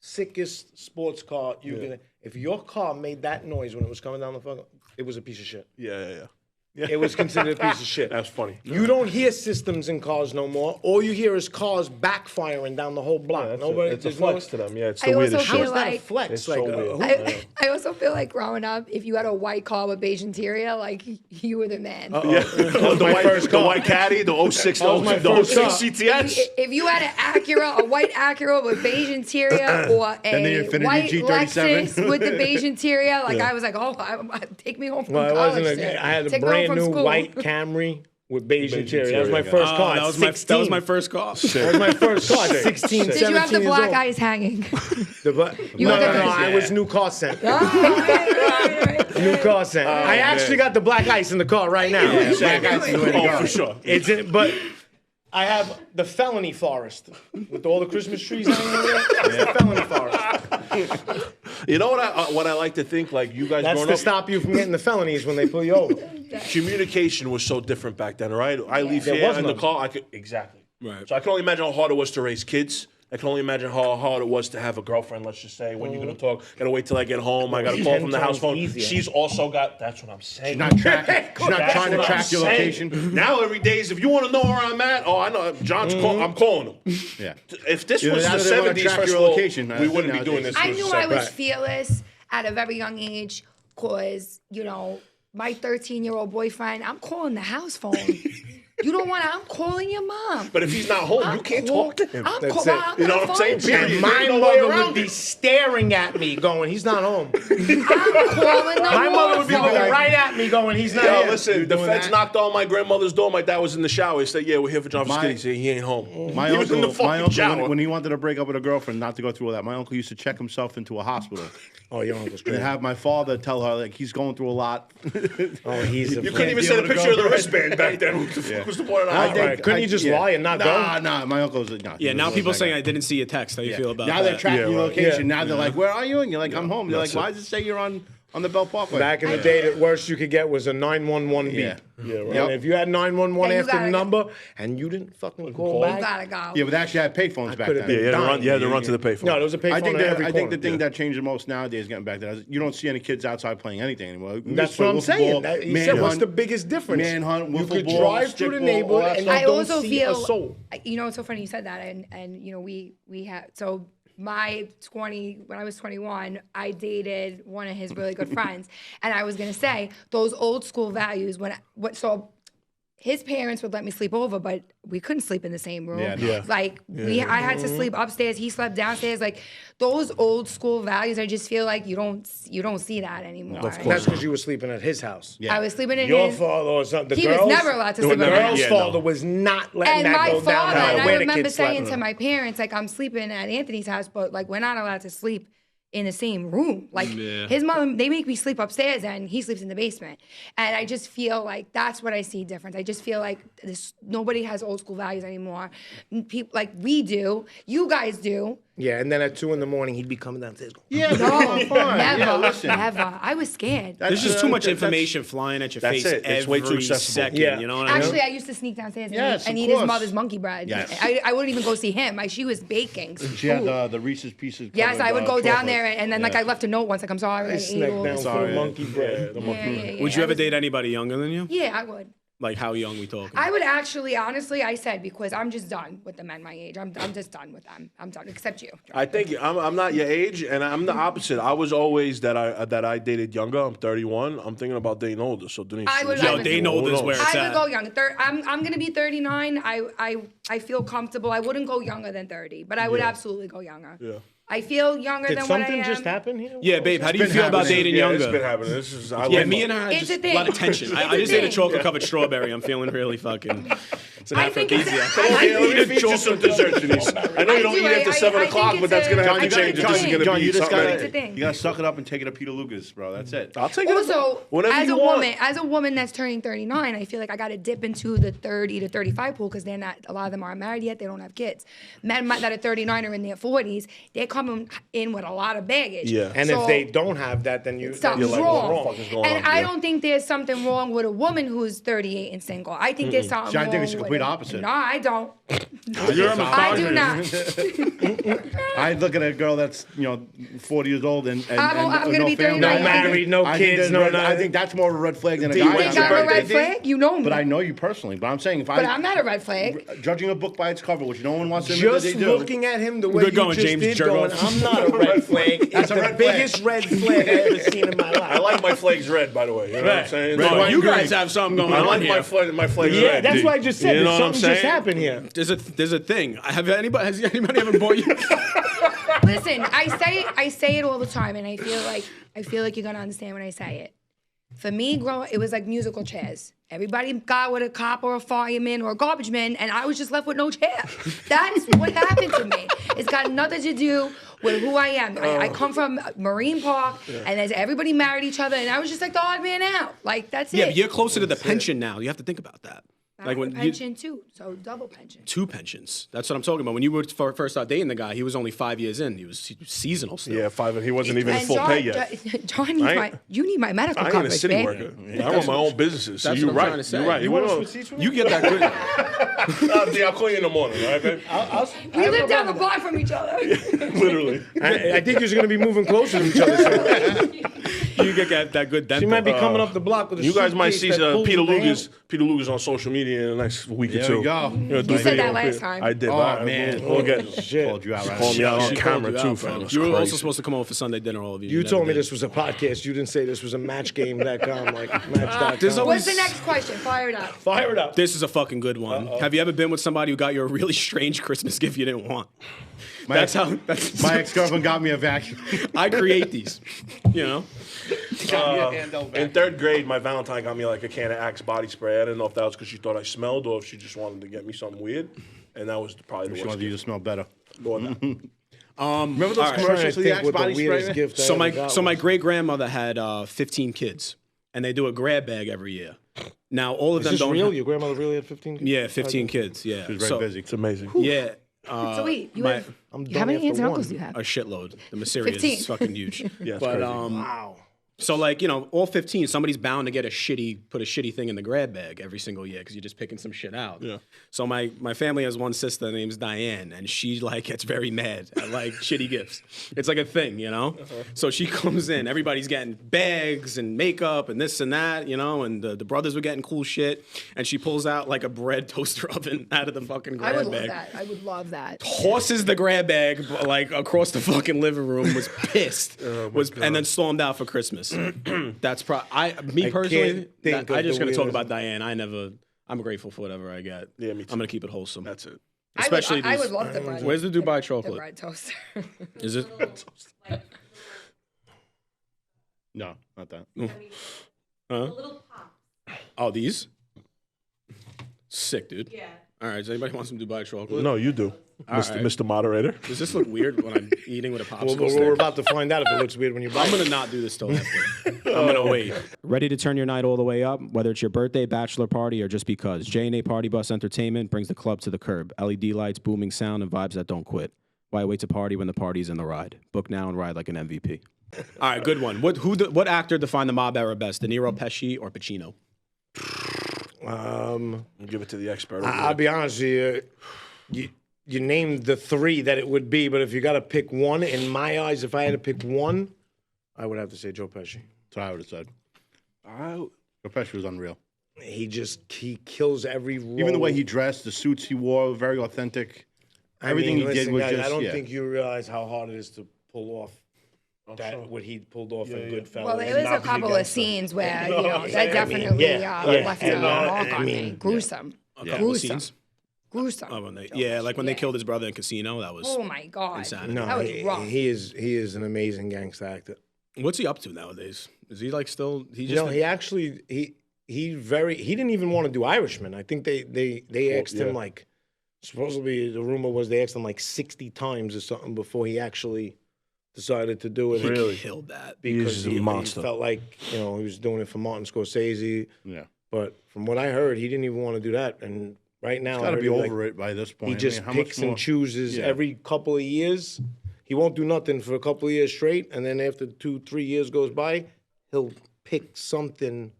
sickest sports car you could. If your car made that noise when it was coming down the fucking, it was a piece of shit. Yeah. It was considered a piece of shit. That's funny. You don't hear systems in cars no more. All you hear is cars backfiring down the whole block. It's a flex to them. Yeah, it's I the weirdest also shit. feel How is that a like- flex? It's Like, so weird. I also feel like growing up, if you had a white car with beige interior, like you were the man. The white caddy, the 06, the 06 CTS. If you had a white Acura with beige interior, or Then the a Infiniti white G37. Lexus with the beige interior, like I was like, take me home from Well, it college. wasn't. I had a Take me home brand from new school. white Camry with beige interior. That was my interior, first car. that was my first car. That was my first car. 16, Did 17 you have the years black old. eyes hanging? No, I was new car scent. Right. New car scent. I actually got the black ice in the car right now. Black ice is the way to go. For sure. It's in, but I have the felony forest with all the Christmas trees hanging in there. It's the felony forest. You know what I like to think, like you guys That's growing to up, stop you from getting the felonies when they pull you over. communication was so different back then, right? I leave There here was in the none. car. Exactly. Right. So I can only imagine how hard it was to raise kids. I can only imagine how hard it was to have a girlfriend, let's just say, when you're going to talk. Got to wait till I get home. I got to call 10 from the house times phone. easier. She's also got, that's what I'm saying. She's not tracking. She's not That's trying to what I'm track your saying. location. Now every day is, if you want to know where I'm at, I know. John's I'm calling him. Yeah. If this Either was the that or they wanna 70s, track first your of all, location. we wouldn't be doing this. I with knew a I was second. fearless at a very young age because, my 13-year-old boyfriend, I'm calling the house phone. You don't want to, I'm calling your mom. But if he's not home, you can't talk to him. I'm That's calling. it. You know what I'm saying? Period. And my There's no way mother around would be it. staring at me going, he's not home. I'm calling the My mother would be phone. looking right at me going, he's not Yo, here. listen, the doing feds that? knocked on my grandmother's door. My dad was in the shower. He said, yeah, we're here for John Fiskiddy. He said, he ain't home. My He was in the uncle, fucking shower. when he wanted to break up with a girlfriend, not to go through all that, my uncle used to check himself into a hospital. Oh, your uncle's And crazy. have my father tell her, like, he's going through a lot. Oh, he's a You couldn't even send a picture of the wristband back then. What the fuck was the point of I that? think, couldn't you just lie and not go? Nah, my uncle's nah. Yeah, now people saying I didn't see your text. How you feel about Now that? they're tracking your right. location. Yeah. Now they're like, where are you? And you're like, I'm home. They're like, That's why does it say you're on the Belt Parkway? Back in the day, the worst you could get was a 911 beep. Yeah. Yeah, right. And if you had 911 And you after the gotta- number and you didn't fucking call You back, gotta go. Yeah, but they actually had payphones back could've then. been dying. You had to run to the payphone. no, there was a payphone I think in every I think the corner. thing that changed the most nowadays, getting back to that, is you don't see any kids outside playing anything anymore. We That's used to what play I'm wiffle saying. ball, That, he said, what's manhunt, the biggest difference? manhunt, you wiffle could ball, drive through the stickball, all neighborhood that and stuff. you I don't also see feel, a soul. you know, it's so funny you said that, and you know, we had so when I was 21, I dated one of his really good friends, and I was gonna say those old school values so. His parents would let me sleep over, but we couldn't sleep in the same room. Yeah, no. Like I had to sleep upstairs. He slept downstairs. Like those old school values, I just feel like you don't see that anymore. That's because you were sleeping at his house. Yeah. I was sleeping in Your his. father or something. He was never allowed to sleep The in my girl's house. father was not letting And that my go down. father, no and matter I where the remember kids saying slept. to my parents, like, I'm sleeping at Anthony's house, but like we're not allowed to sleep in the same room. Like his mom, they make me sleep upstairs and he sleeps in the basement. And I just feel like that's what I see difference. I just feel like nobody has old school values anymore. People like we do, you guys do. Yeah, and then at 2 a.m, he'd be coming downstairs. Yeah, No, fine. never, Yeah, listen. never. I was scared. There's just too much information flying at your that's face it. It's way too every accessible. second. Yeah. You know what I mean? Actually, I used to sneak downstairs and Yes, eat, of and eat his course. mother's monkey bread. Yes. I wouldn't even go see him. She was baking. She had the Reese's Pieces. Yes, covered, I would go down chocolate. there and then like I left a note once, like I'm sorry. I ate Snack all down this for food. monkey bread. Yeah. Would you I ever was- date anybody younger than you? Yeah, I would. Like how young we talking? I would actually, honestly, I said because I'm just done with the men my age. I'm just done with them. I'm done, except you. I think I'm not your age, and I'm the opposite. I was always that I dated younger. I'm 31. I'm thinking about dating older. So Denise, I would- Yo, I would- dating older is where it's I would at. go young. I'm gonna be 39. I feel comfortable. I wouldn't go younger than 30, but I would absolutely go younger. Yeah. I feel younger Did than what I something am. just happen here? Yeah, babe, how do you been feel about happening. dating Yeah, younger? it's been happening. This is Yeah, me and her had It's just a thing. a lot of tension. I It's a just ate a thing. chocolate covered strawberry. I'm feeling really fucking. It's an I think it's aphrodisiac. a- I Okay, think let me feed you some dessert, Denise. I know you don't do. eat after I 7 think o'clock, it's but that's a- gonna have I to think change. it's This a is thing. gonna John, be you just something. gotta, It's a thing. you gotta suck it up and take it to Peter Lucas, bro. That's it. I'll take it. Also, whatever as you a want. woman that's turning 39, I feel like I got to dip into the 30 to 35 pool because they're not. A lot of them aren't married yet. They don't have kids. Men that are 39 are in their 40s. They're coming in with a lot of baggage. Yeah. And So if they don't have that, then you something's like, wrong. what the fuck is going And on? I Yeah. don't think there's something wrong with a woman who's 38 and single. I think there's something See, I wrong. think it's the with complete it. opposite. No, I don't. You're a I do not. I look at a girl that's 40 years old and I'm gonna no be family. 39. No married, no I think kids, there's no red- I nothing. think that's more of a red flag than a Do guy. you You When's think your I'm a red birthday, flag? You know me. But I know you personally. But I'm saying if But I'm not a red flag. judging a book by its cover, which no one wants to admit that Just they do. looking at him the way Good you going, just James did, Jergo. going, I'm not a red flag. It's That's a the red flag. biggest red flag I ever seen in my life. I like my flags red, by the way. You know what I'm saying? Red, So- white, You green. guys have something going I on like here. my flags Yeah, red. that's what I just said. You know what I'm Something just saying? happened here. There's a thing. Has anybody ever bought you? Listen, I say it all the time, and I feel like you're gonna understand when I say it. For me, it was like musical chairs. Everybody got with a cop or a fireman or a garbage man, and I was just left with no chair. That's what happened to me. It's got nothing to do with who I am. I come from Marine Park, and there's everybody married each other, and I was just like the odd man out. Like that's Yeah, it. but you're closer to the pension now. You have to think about that. Like when pension too, so double pension. 2 pensions. That's what I'm talking about. When you were first start dating the guy, he was only 5 years in. He was seasonal still. Yeah, 5. He wasn't even in And full John, pay yet. John needs you need my medical I ain't a coverage, city babe. worker. I run my own businesses. So That's you're what I'm right. trying to say. You're right. You We're want on- You get that good. I'll call you in the morning, all right, babe? We live down the block from each other. Literally. I think you're going to be moving closer to each other soon. You get that good dental. She might be coming up the block with a You guys might suitcase see that pulls Peter the handle. Luger's on social media in the next week or There two. we go. You said that last time. I did. Oh, but man. We'll get Shit. Called you out right call me out on She camera called too, out, fam. bro. It's You were also crazy. supposed to come over for Sunday dinner, all of you. You never told me did. this was a podcast. You didn't say this was a matchgame.com, like match.com. There's always- What's the next question? Fire it up. Fire it up. This is a fucking good one. Have you ever been with somebody who got you a really strange Christmas gift you didn't want? That's how. That's My ex-girlfriend got me a vacuum. I create these. You know. In third grade, my Valentine got me like a can of Axe body spray. I didn't know if that was because she thought I smelled or if she just wanted to get me something weird. And that was probably the She worst wanted you to gift. smell better. Remember those All right. commercials for the Axe body spray? gift I So ever got my was- great grandmother had 15 kids, and they do a grab bag every year. Now all of Is them this don't. real? Your grandmother really had 15 kids? Yeah, 15 kids. Yeah. She was very busy. It's amazing. Yeah. So wait, you my- have I'm how done many after aunts and uncles one. do you have? a shitload. The Mysterious 15. is fucking huge. Yeah, it's but crazy. Wow. so like all 15, somebody's bound to get put a shitty thing in the grab bag every single year because you're just picking some shit out. Yeah. So my family has one sister named Diane, and she like gets very mad at like shitty gifts. It's like a thing, you know. So she comes in, everybody's getting bags and makeup and this and that, you know, and the brothers were getting cool shit, and she pulls out like a bread toaster oven out of the fucking grab I would bag. love that. I would love that. Tosses the grab bag like across the fucking living room. Was pissed. And then stormed out for Christmas. That's me personally. think I of just the gonna talk weirdest- about Diane. I'm grateful for whatever I get. Yeah, me too. I'm gonna keep it wholesome. That's it. Especially I these- would love the bread. Where's the Dubai the chocolate? bread toaster? Is it? No, not that. Huh? Little pop. Oh, these? Sick, dude. Yeah. All right. Does anybody want some Dubai chocolate? No, you do, Mr. right. Mr. Moderator. Does this look weird when I'm eating with a popsicle We're stick? about to find out if it looks weird when you buy I'm it. gonna not do this till after. I'm gonna wait. Ready to turn your night all the way up? Whether it's your birthday, bachelor party, or just because, J&A Party Bus Entertainment brings the club to the curb. LED lights, booming sound, and vibes that don't quit. Why wait to party when the party's in the ride? Book now and ride like an MVP. All right, good one. What actor defined the mob era best? De Niro, Pesci, or Pacino? I'll give it to the expert. I'll be honest with you. You named the three that it would be, but if you got to pick one, in my eyes, if I had to pick one, I would have to say Joe Pesci. That's what I would have said. Joe Pesci was unreal. He kills every role. Even the way he dressed, the suits he wore, very authentic. Everything he did was guys, just. I don't yeah. think you realize how hard it is to pull off what he pulled off in Goodfellas. Well, there and was not a be couple of gangster. scenes where that definitely left a mark on me. Gruesome. A couple of Gruesome. scenes. Gruesome. Oh, when they killed his brother in Casino. That was. Oh my god. Insanity. No, That was rough. he is an amazing gangster actor. What's he up to nowadays? Is he like still? He just. No, he actually he didn't even want to do Irishmen. I think they asked him like, supposedly the rumor was they asked him like 60 times or something before he actually decided to do it. Really killed that. Because He's a he monster. felt like he was doing it for Martin Scorsese. Yeah. But from what I heard, he didn't even want to do that. And right now, He's got to be over it by this point. He just how picks much more? and chooses Yeah. every couple of years. He won't do nothing for a couple of years straight, and then after 2-3 years goes by, he'll pick something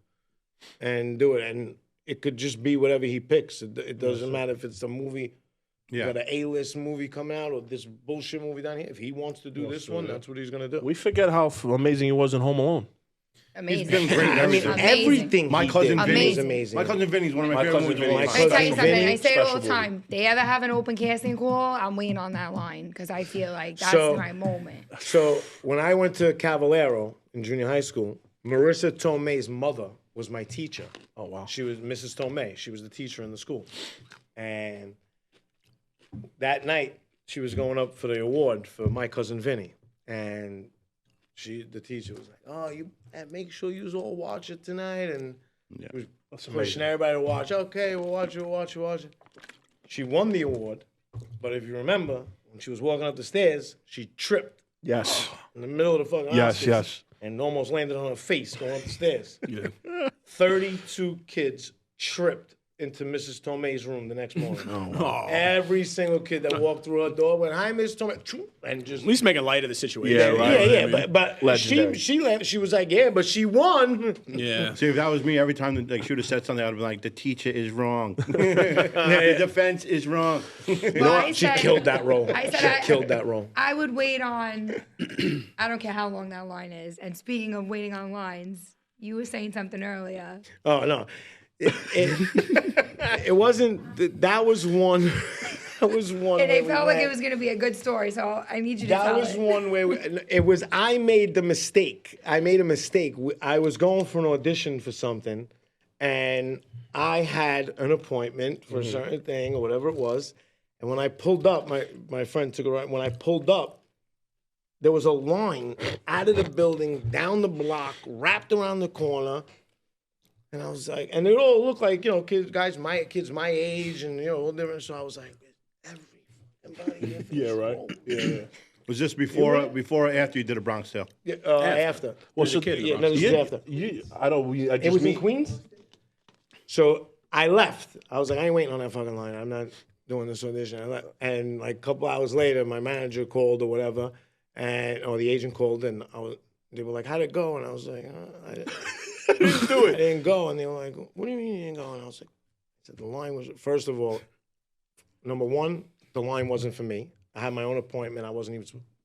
and do it. And it could just be whatever he picks. It doesn't matter if it's a movie. Yeah. Got an A-list movie coming out or this bullshit movie down here. If he wants to do this one, that's what he's gonna do. We forget how amazing he was in Home Alone. Amazing. He's been great. I mean, Amazing. everything My he cousin did Vinny was amazing. My cousin Vinny's one of my My favorite cousin movies. Vinny. of all My I tell time. you cousin something. Vinny, I say it all the special time. They ever have an open casting call, I'm waiting on that line because I feel like that's So- my moment. So when I went to Cavallero in junior high school, Marissa Tomei's mother was my teacher. Oh, wow. She was Mrs. Tomei. She was the teacher in the school. And that night, she was going up for the award for My Cousin Vinny. And the teacher was like, oh, you make sure you all watch it tonight. And was pushing everybody to watch. Okay, we'll watch it. She won the award. But if you remember, when she was walking up the stairs, she tripped Yes. in the middle of the fucking Yes, Oscars yes. and almost landed on her face going up the stairs. 32 kids tripped into Mrs. Tomei's room the next morning. Every single kid that walked through her door went, "Hi, Miss Tomei," and just At least making light of the situation. Yeah, right. yeah. But she laughed. She was like, "Yeah, but she won." Yeah. See, if that was me, every time that she would have said something, I would be like, "The teacher is wrong. The defense is wrong." She killed that role. She killed that role. I would wait on, I don't care how long that line is. And speaking of waiting on lines, you were saying something earlier. Oh no, it wasn't. That was one. That was one. And it felt like it was going to be a good story, so I need you to tell That was it. one where it was. I made the mistake. I made a mistake. I was going for an audition for something, and I had an appointment for a certain thing or whatever it was. And when I pulled up, my friend took a ride. When I pulled up, there was a line out of the building, down the block, wrapped around the corner. And I was like, and it all looked like, kids my age, and all different. So I was like, everybody here for this role? Yeah. Was this before or after you did a Bronx Tale? Yeah, after. Well, As so a kid, this was after. It was in Queens. So I left. I was like, I ain't waiting on that fucking line. I'm not doing this audition. I left. And like a couple hours later, my manager called or whatever, or the agent called, and they were like, "How'd it go?" And I was like, I didn't do it. I didn't go. And they were like, "What do you mean you didn't go?" And I was like, I said, the line was, first of all, number one, the line wasn't for me. I had my own appointment. I wasn't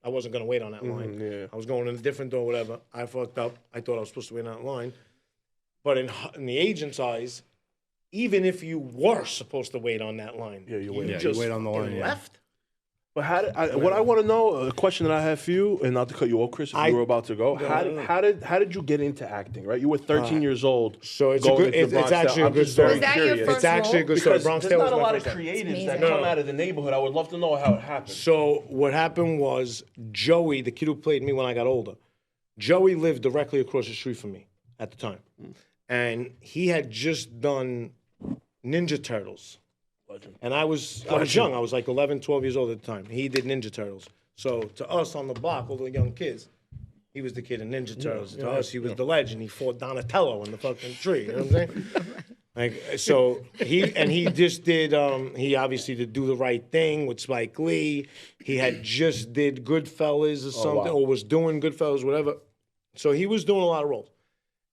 going to wait on that line. Yeah. I was going in a different door, whatever. I fucked up. I thought I was supposed to wait on that line. But in the agent's eyes, even if you were supposed to wait on that line, Yeah, you wait. Yeah, just you wait on the line. fucking left. But what I want to know, a question that I have for you, and not to cut you off, Chris, if you were about to go. How did you get into acting? Right, you were 13 years old. So it's going a good. into the It's Bronx Tale. actually a I'm good just story. very Was that your curious. first It's actually a good story. Because Bronx there's Tale not was a my lot of first time. creatives that amazing. come out of the neighborhood. I would love to know how it happened. So what happened was Joey, the kid who played me when I got older, Joey lived directly across the street from me at the time, and he had just done Ninja Turtles. Legend. And I was young. I was like 11, 12 years old at the time. He did Ninja Turtles. So to us on the block, all the young kids, he was the kid in Ninja Turtles. To us, he was the legend. He fought Donatello in the fucking tree. You know what I'm saying? Like, so he just did. He obviously did Do the Right Thing with Spike Lee. He had just did Goodfellas or something, or was doing Goodfellas, whatever. So he was doing a lot of roles,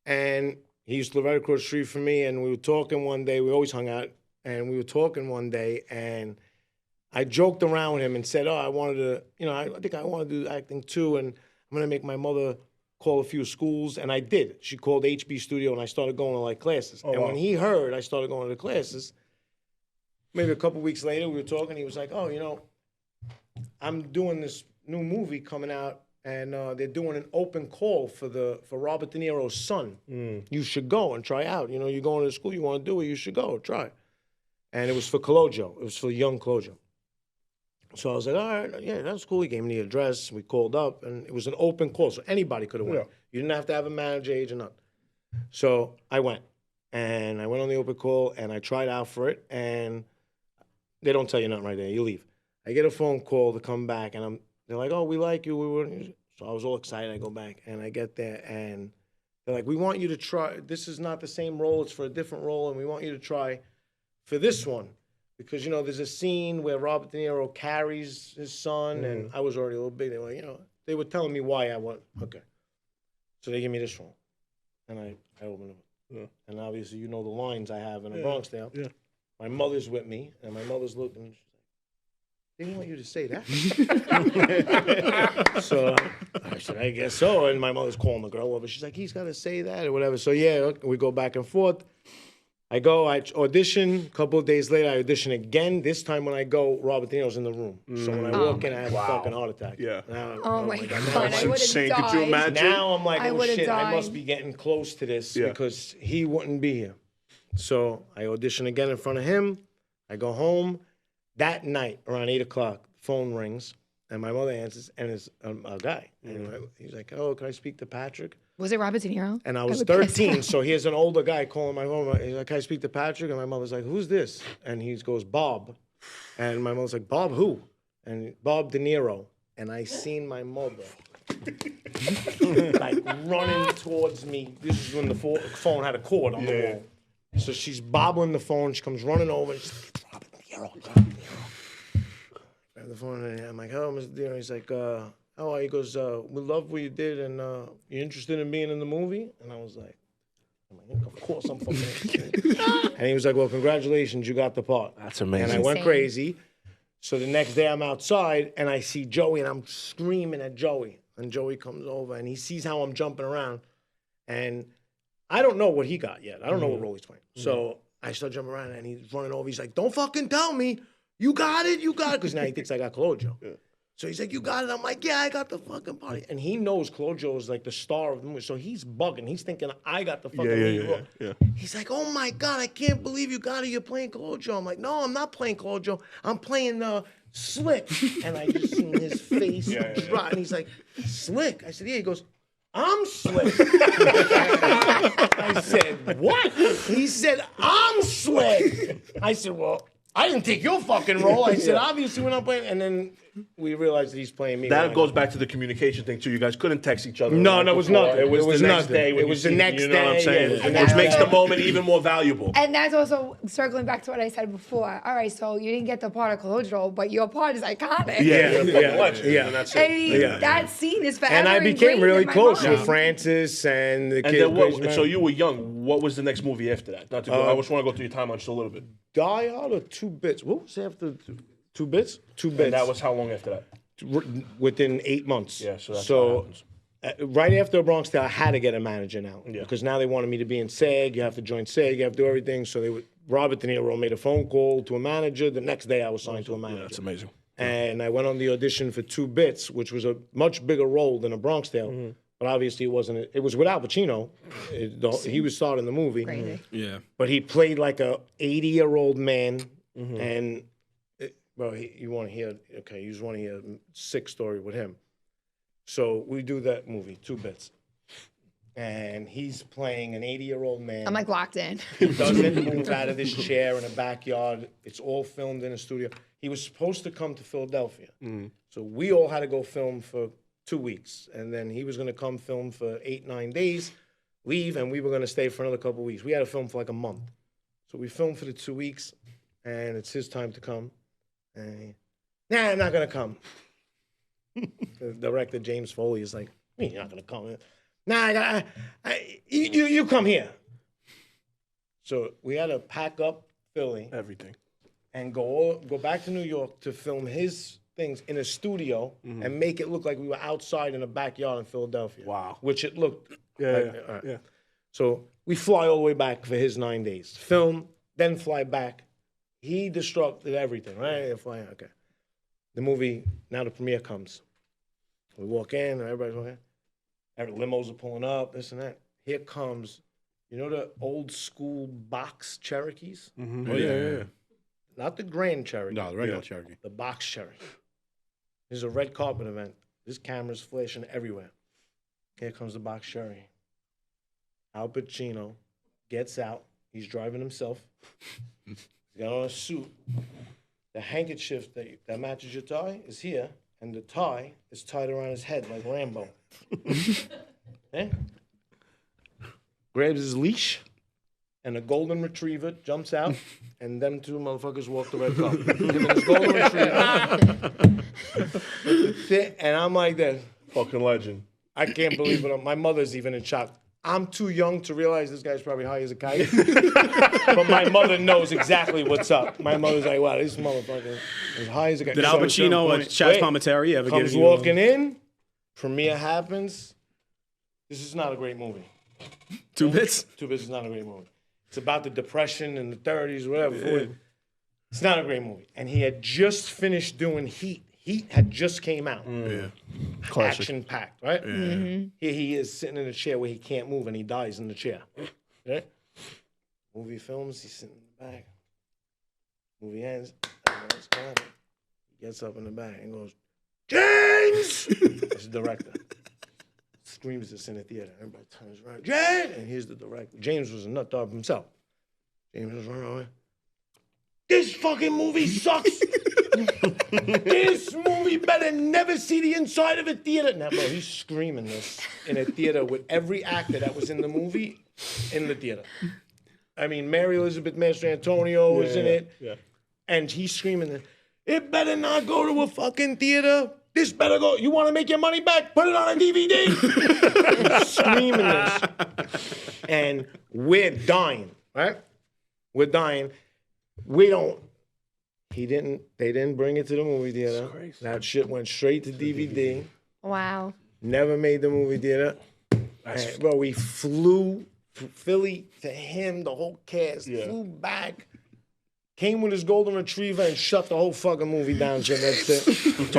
and he used to live right across the street from me. And we were talking one day. We always hung out, and we were talking one day, and I joked around with him and said, "Oh, I wanted to, I think I want to do acting too, and I'm gonna make my mother call a few schools." And I did. She called HB Studio, and I started going to like classes. When he heard I started going to the classes, maybe a couple weeks later, we were talking. He was like, "Oh, I'm doing this new movie coming out, and they're doing an open call for Robert De Niro's son. You should go and try out. You're going to school, you want to do it, you should go try." And it was for Colojo. It was for young Colojo. So I was like, all right, yeah, that's cool. He gave me the address. We called up, and it was an open call, so anybody could have went. You didn't have to have a manager, age, or nothing. So I went, and I went on the open call, and I tried out for it, and they don't tell you nothing right there. You leave. I get a phone call to come back, and they're like, "Oh, we like you." So I was all excited. I go back, and I get there, and they're like, "We want you to try. This is not the same role. It's for a different role, and we want you to try for this one." Because, there's a scene where Robert De Niro carries his son, and I was already a little big. They were like, they were telling me why I want. Okay. So they give me this role. And I open it up. Yeah. And obviously, the lines I have in a Bronx Tale. Yeah. My mother's with me, and my mother's looking, and she's like, "They didn't want you to say that." So I said, "I guess so." And my mother's calling the girl over. She's like, "He's got to say that," or whatever. So, yeah, we go back and forth. I go, I audition. A couple of days later, I audition again. This time when I go, Robert De Niro's in the room. So when I walk in, I have a fucking heart attack. Yeah. Oh my God, That's I would have insane. died. Could you imagine? Now I'm like, I oh would've shit, I died. must be getting close to this because he wouldn't be here. So I audition again in front of him. I go home. That night, around 8 o'clock, phone rings, and my mother answers, and it's a guy. And he's like, "Oh, can I speak to Patrick?" Was it Robert De Niro? And I was would piss 13, out. so here's an older guy calling my mom. He's like, "Can I speak to Patrick?" And my mother's like, "Who's this?" And he goes, "Bob." And my mother's like, "Bob who?" And Bob De Niro. And I seen my mother like running towards me. This is when the phone had a cord on the wall. So she's bobbling the phone. She comes running over. And she's like, drop it, drop it. Grab the phone, and I'm like, "Hello, Mr. Dino." He's like, "How are you?" He goes, "We love what you did, and you interested in being in the movie?" And I was like, "Of course I'm fucking interested." And he was like, "Well, congratulations, you got the part." That's amazing. And I went crazy. So the next day I'm outside, and I see Joey, and I'm screaming at Joey. And Joey comes over, and he sees how I'm jumping around. And I don't know what he got yet. I don't know what role he's playing. So I start jumping around, and he's running over. He's like, "Don't fucking tell me. You got it, you got it." Because now he thinks I got Clojo. Yeah. So he's like, "You got it." I'm like, "Yeah, I got the fucking party." And he knows Clojo is like the star of the movie. So he's bugging. He's thinking I got the fucking lead role. Yeah. He's like, "Oh my God, I can't believe you got it. You're playing Clojo." I'm like, "No, I'm not playing Clojo. I'm playing Slick." And I just seen his face drop. And he's like, "Slick?" I said, "Yeah." He goes, "I'm Slick." I said, "What?" He said, "I'm Slick." I said, "Well, I didn't take your fucking role." I said, "Obviously, we're not playing." And then we realized that he's playing me. That goes back to the communication thing too. You guys couldn't text each other. No, it was nothing. It was the next nothing. day. It was the next day. You know what I'm saying? Yeah, Which makes the moment even more valuable. And that's also circling back to what I said before. All right, so you didn't get the part of Clojo, but your part is iconic. Yeah. And that's I it. mean, that scene is forever And I became ingrained really in my close mind. with Francis and the And kid. then so you were young. What was the next movie after that? Not to go. I just want to go through your timeline just a little bit. Die Hard or 2 Bits? What was after 2 Bits? 2 Bits. And that was how long after that? Within 8 months. Yeah, so that's what happens. Right after Bronx Tale, I had to get a manager now because now they wanted me to be in SAG. You have to join SAG. You have to do everything. So Robert De Niro made a phone call to a manager. The next day, I was signed to a manager. That's amazing. And I went on the audition for 2 Bits, which was a much bigger role than a Bronx Tale. But obviously, it wasn't. It was with Al Pacino. He was starring the movie. Crazy. Yeah. But he played like a 80-year-old man, and you want to hear? Okay, you just want to hear a sick story with him. So we do that movie, 2 Bits, and he's playing an 80-year-old man. I'm like locked in. He doesn't move out of this chair in a backyard. It's all filmed in a studio. He was supposed to come to Philadelphia, so we all had to go film for 2 weeks, and then he was going to come film for 8-9 days, leave, and we were going to stay for another couple of weeks. We had to film for like a month. So we filmed for the 2 weeks, and it's his time to come. And nah, I'm not going to come. The director, James Foley, is like, "You're not going to come." "Nah, you come here." So we had to pack up Philly. Everything. And go back to New York to film his things in a studio and make it look like we were outside in a backyard in Philadelphia. Wow. Which it looked. Yeah. So we fly all the way back for his 9 days. Film, then fly back. He disrupted everything, right? Okay. The movie, now the premiere comes. We walk in, everybody's walking in. Limos are pulling up, this and that. Here comes, you know the old school box Cherokees? Oh, yeah. Not the Grand Cherokee. No, the regular Cherokee. The box Cherokee. This is a red carpet event. This camera's flashing everywhere. Here comes the box Cherokee. Al Pacino gets out. He's driving himself. He's got on a suit. The handkerchief that matches your tie is here, and the tie is tied around his head like Rambo. Grabs his leash, and a golden retriever jumps out, and them 2 motherfuckers walk the red carpet. Him and his golden retriever. And I'm like that. Fucking legend. I can't believe it. My mother's even in shock. I'm too young to realize this guy's probably high as a kite. But my mother knows exactly what's up. My mother's like, "Wow, this motherfucker is high as a kite." Did Al Pacino or Chaz Palminteri ever give comes you walking in, premiere happens. This is not a great movie. 2 Bits? 2 Bits is not a great movie. It's about the Depression in the 30s, whatever. Yeah. It's not a great movie. And he had just finished doing Heat. Heat had just came out. Action-packed, right? Yeah. Here he is sitting in a chair where he can't move, and he dies in the chair. Right? Movie films, he's sitting in the back. Movie ends. He gets up in the back and goes, "James!" That's the director. Screams this in the theater. Everybody turns around. "James!" And here's the director. James was a nut dog himself. James was running away. "This fucking movie sucks. This movie better never see the inside of a theater." Now, bro, he's screaming this in a theater with every actor that was in the movie in the theater. I mean, Mary Elizabeth Master Antonio was in it. Yeah. And he's screaming, it better not go to a fucking theater. This better go. You want to make your money back? Put it on a DVD. He's screaming this. And we're dying, right? We're dying. They didn't bring it to the movie theater. That shit went straight to DVD. Wow. Never made the movie theater. And, bro, we flew from Philly to him, the whole cast, flew back. Came with his golden retriever and shut the whole fucking movie down. Jim. That's it.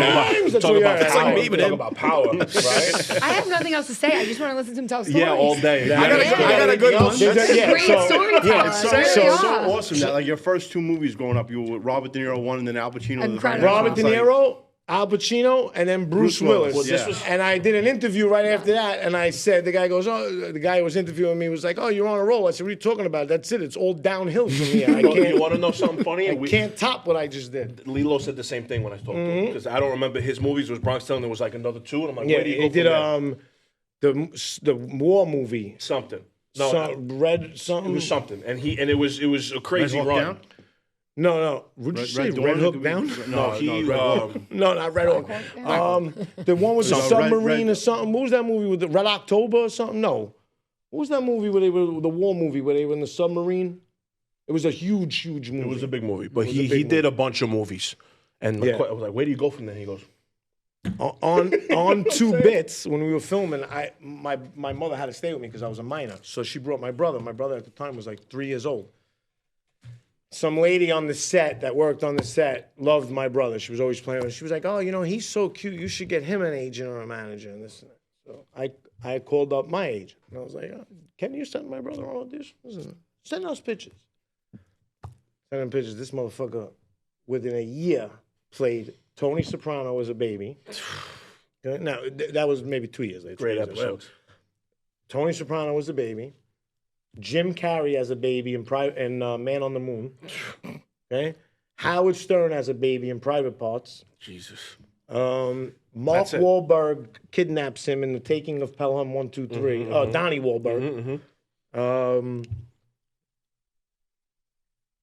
Talk about power, right? I have nothing else to say. I just want to listen to him tell stories. Yeah, all day. I got a good one. Great storyteller. It's so awesome that like your first two movies growing up, you were with Robert De Niro one and then Al Pacino. Incredible. Robert De Niro, Al Pacino, and then Bruce Willis. Well, this was- And I did an interview right after that, and I said, the guy who was interviewing me was like, oh, you're on a roll. I said, what are you talking about? That's it. It's all downhill from here. You want to know something funny? I can't top what I just did. Lilo said the same thing when I talked to him because I don't remember his movies. Was Bronx Tale and there was like another two, and I'm like, Yeah, where do you go he did from there? the war movie. Something. No, Red something. it was something, and it was a crazy Red Hawk run. Down? No. Would you say Red Hook Down? No, Red Hawk. No, not Red Hook. The one with the submarine or something. What was that movie with the Red October or something? No. What was that movie where they were the war movie where they were in the submarine? It was a huge movie. It was a big movie, but he did a bunch of movies, and I was like, where do you go from there? He goes, on 2 Bits when we were filming. My mother had to stay with me because I was a minor, so she brought my brother. My brother at the time was like 3 years old. Some lady on the set that worked on the set loved my brother. She was always playing with him. She was like, oh, he's so cute. You should get him an agent or a manager and this and that. So I called up my agent. And I was like, can you send my brother on audition? Send us pictures. Send him pictures. This motherfucker, within a year, played Tony Soprano as a baby. Now, that was maybe 2 years later. great episodes. Tony Soprano was a baby. Jim Carrey as a baby in Man on the Moon. Okay, Howard Stern as a baby in Private Parts. Jesus. Mark Wahlberg kidnaps him in The Taking of Pelham 1, 2, 3. Donnie Wahlberg.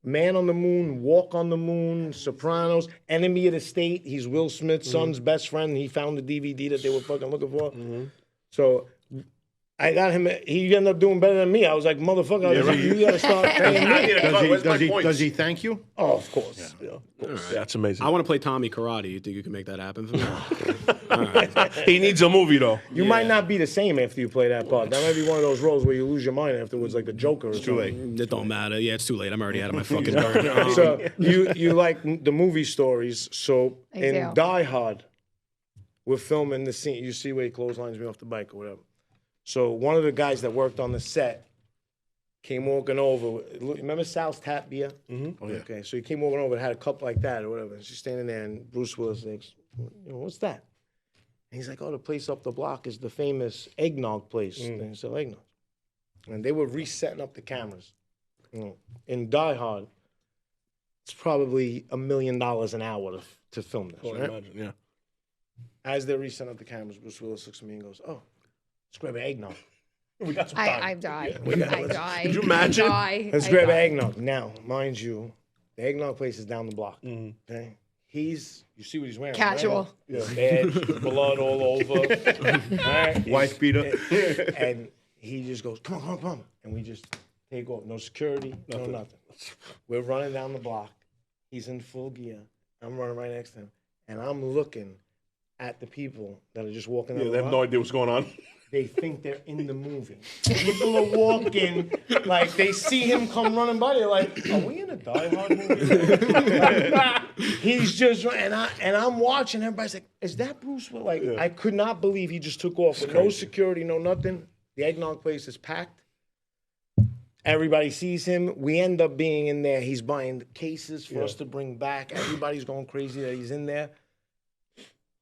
Man on the Moon, Walk on the Moon, Sopranos, Enemy of the State. He's Will Smith's son's best friend. He found the DVD that they were fucking looking for. So I got him. He ended up doing better than me. I was like, motherfucker, you got to start paying me. Does he thank you? Oh, of course. Yeah. Yeah, that's amazing. I want to play Tommy Karate. You think you can make that happen for me? He needs a movie though. You might not be the same after you play that part. That might be one of those roles where you lose your mind afterwards, like the Joker or something. It don't matter. Yeah, it's too late. I'm already out of my fucking burn. So you like the movie stories. So I in do. Die Hard, we're filming the scene. You see where he clotheslines me off the bike or whatever. So one of the guys that worked on the set came walking over. Remember Sal's Tap Beer? Mm-hmm. Oh, yeah. Okay, so he came walking over and had a cup like that or whatever. And she's standing there, and Bruce Willis like, what's that? And he's like, oh, the place up the block is the famous eggnog place. And he said, eggnog. And they were resetting up the cameras. In Die Hard, it's probably $1 million an hour to film this. I Right? imagine, yeah. As they're resetting up the cameras, Bruce Willis looks at me and goes, oh, let's grab an eggnog. We got some time. I died. I died. Could you imagine? Let's grab an eggnog. Now, mind you, the eggnog place is down the block. Okay? You see what he's wearing? Casual. Right? Bad, blood all over. Right? Wife beater. And he just goes, come on. And we just take off. No security, no nothing. We're running down the block. He's in full gear. I'm running right next to him. And I'm looking at the people that are just walking down the They have block. no idea what's going on. They think they're in the movie. People are walking, like they see him come running by. They're like, "Are we in a Die Hard movie?" He's just, and I'm watching. Everybody's like, "Is that Bruce Willis?" Like, I could not believe he just took off with no security, no nothing. The eggnog place is packed. Everybody sees him. We end up being in there. He's buying cases for us to bring back. Everybody's going crazy that he's in there.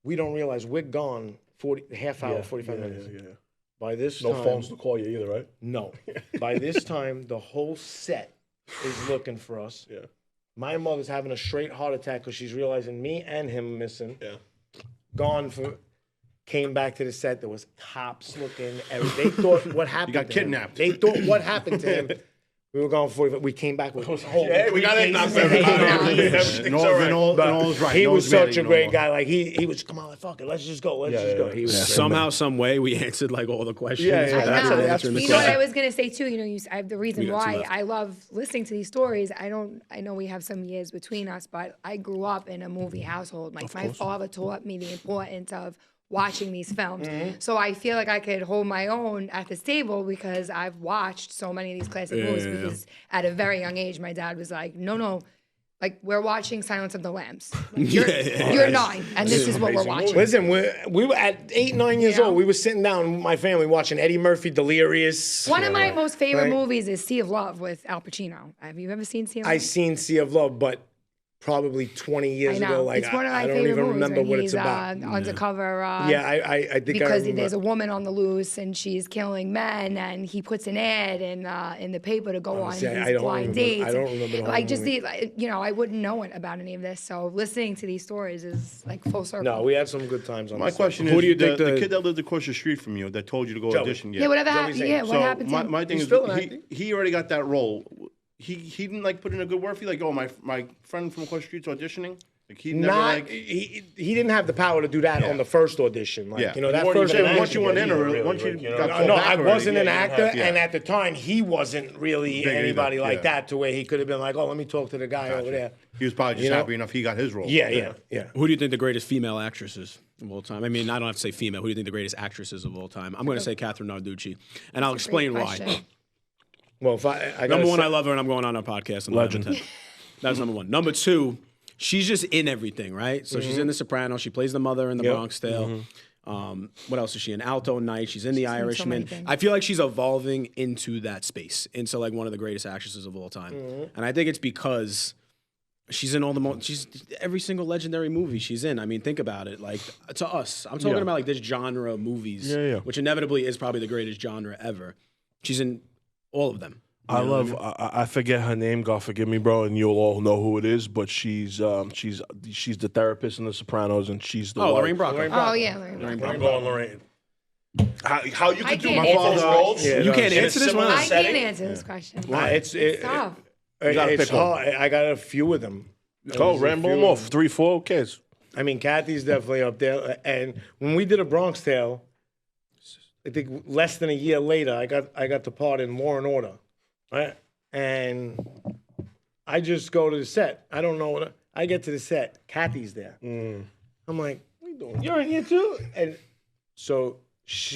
We don't realize we're gone. 45 minutes. Yeah. By this No time, phones to call you either, right? No. By this time, the whole set is looking for us. Yeah. My mother's having a straight heart attack because she's realizing me and him missing. Yeah. Came back to the set. There was cops looking. They thought what happened. You got to him. kidnapped. They thought what happened to him. We were gone 45. We came back with a whole. Yeah, we got it. And all was right. He No was one's mad at such you a no great more. guy. Like he was, come on, fuck it, let's just go. Let's just go. He was Somehow, some way, we answered like all the questions. Yeah, yeah. I That's know. what- that's You know what I was gonna say too. You know, the reason We got two why left. I love listening to these stories. I know we have some years between us, but I grew up in a movie household. Like my father taught me the importance of watching these films. So I feel like I could hold my own at this table because I've watched so many of these classic movies. yeah. Because at a very young age, my dad was like, no. Like, we're watching Silence of the Lambs. Like, you're 9, and this is what we're watching. Listen, we were at 8, 9 years old. We were sitting down with my family watching Eddie Murphy, Delirious. One of my most favorite Right. movies is Sea of Love with Al Pacino. Have you ever seen Sea of Love? I seen Sea of Love, but probably 20 years I know. ago. Like It's one of my I don't favorite even movies remember when what he's it's about. undercover. I think because I remember. there's a woman on the loose and she's killing men, and he puts an ad in the paper to go Honestly, on I these don't blind remember- dates. I don't remember the whole Like just movie. I wouldn't know it about any of this. So listening to these stories is like full circle. No, we had some good times on My the set. question is, Who do you think the the- kid that lived across the street from you that told you to go Joey. audition? yeah, whatever happened. Joey's Yeah, name. what happened to him? my thing He's is, still acting. he already got that role. He didn't like put in a good word for you. Like, oh, my friend from across the street's auditioning. Like he never like. He didn't have the power to do that on the first audition. Like, Yeah. you know, that weren't first even audition. Once you went in, or really, once you like, you know? got No, called no, back I already, wasn't an yeah, you actor, have- yeah. and at the time, he wasn't really Big anybody either, like yeah. that to where he could have been like, oh, let me talk to the guy over there. He was probably just You know? happy enough he got his role. Yeah. Who do you think the greatest female actress is of all time? I mean, I don't have to say female. Who do you think the greatest actress is of all time? I'm going to say Catherine Narducci, and I'll explain Great why. question. Well, if I gotta Number one, say- I love her, and I'm going on our podcast. Legend. That's number one. Number two, she's just in everything, right? So she's in The Sopranos. She plays the mother in the Yep. Bronx Tale. What else is she in? Alto Night. She's in The in so many Irishmen. things. I feel like she's evolving into that space, into like one of the greatest actresses of all time. And I think it's because she's in all the she's every single legendary movie she's in. I mean, think about it. Like to us, I'm talking about like this genre of movies, which inevitably is probably the greatest genre ever. She's in all of them. I love. I forget her name. God forgive me, bro. And you'll all know who it is. But she's the therapist in The Sopranos, and she's the wife. Lorraine Bracco. Oh yeah, Lorraine Bracco. I'm going Lorraine. How you I could do can't both answer those roles? Yeah, You no, can't it's answer this one. I setting? can't answer this question. It's Tough. gotta it's pick one. hard. I got a few of them. Go, ramble them off. 3, 4 kids. I mean, Kathy's definitely up there. And when we did a Bronx Tale, I think less than a year later, I got the part in Law and Order, right? And I just go to the set. I don't know what I get to the set. Kathy's there. I'm like, what are you doing? You're in here too? And so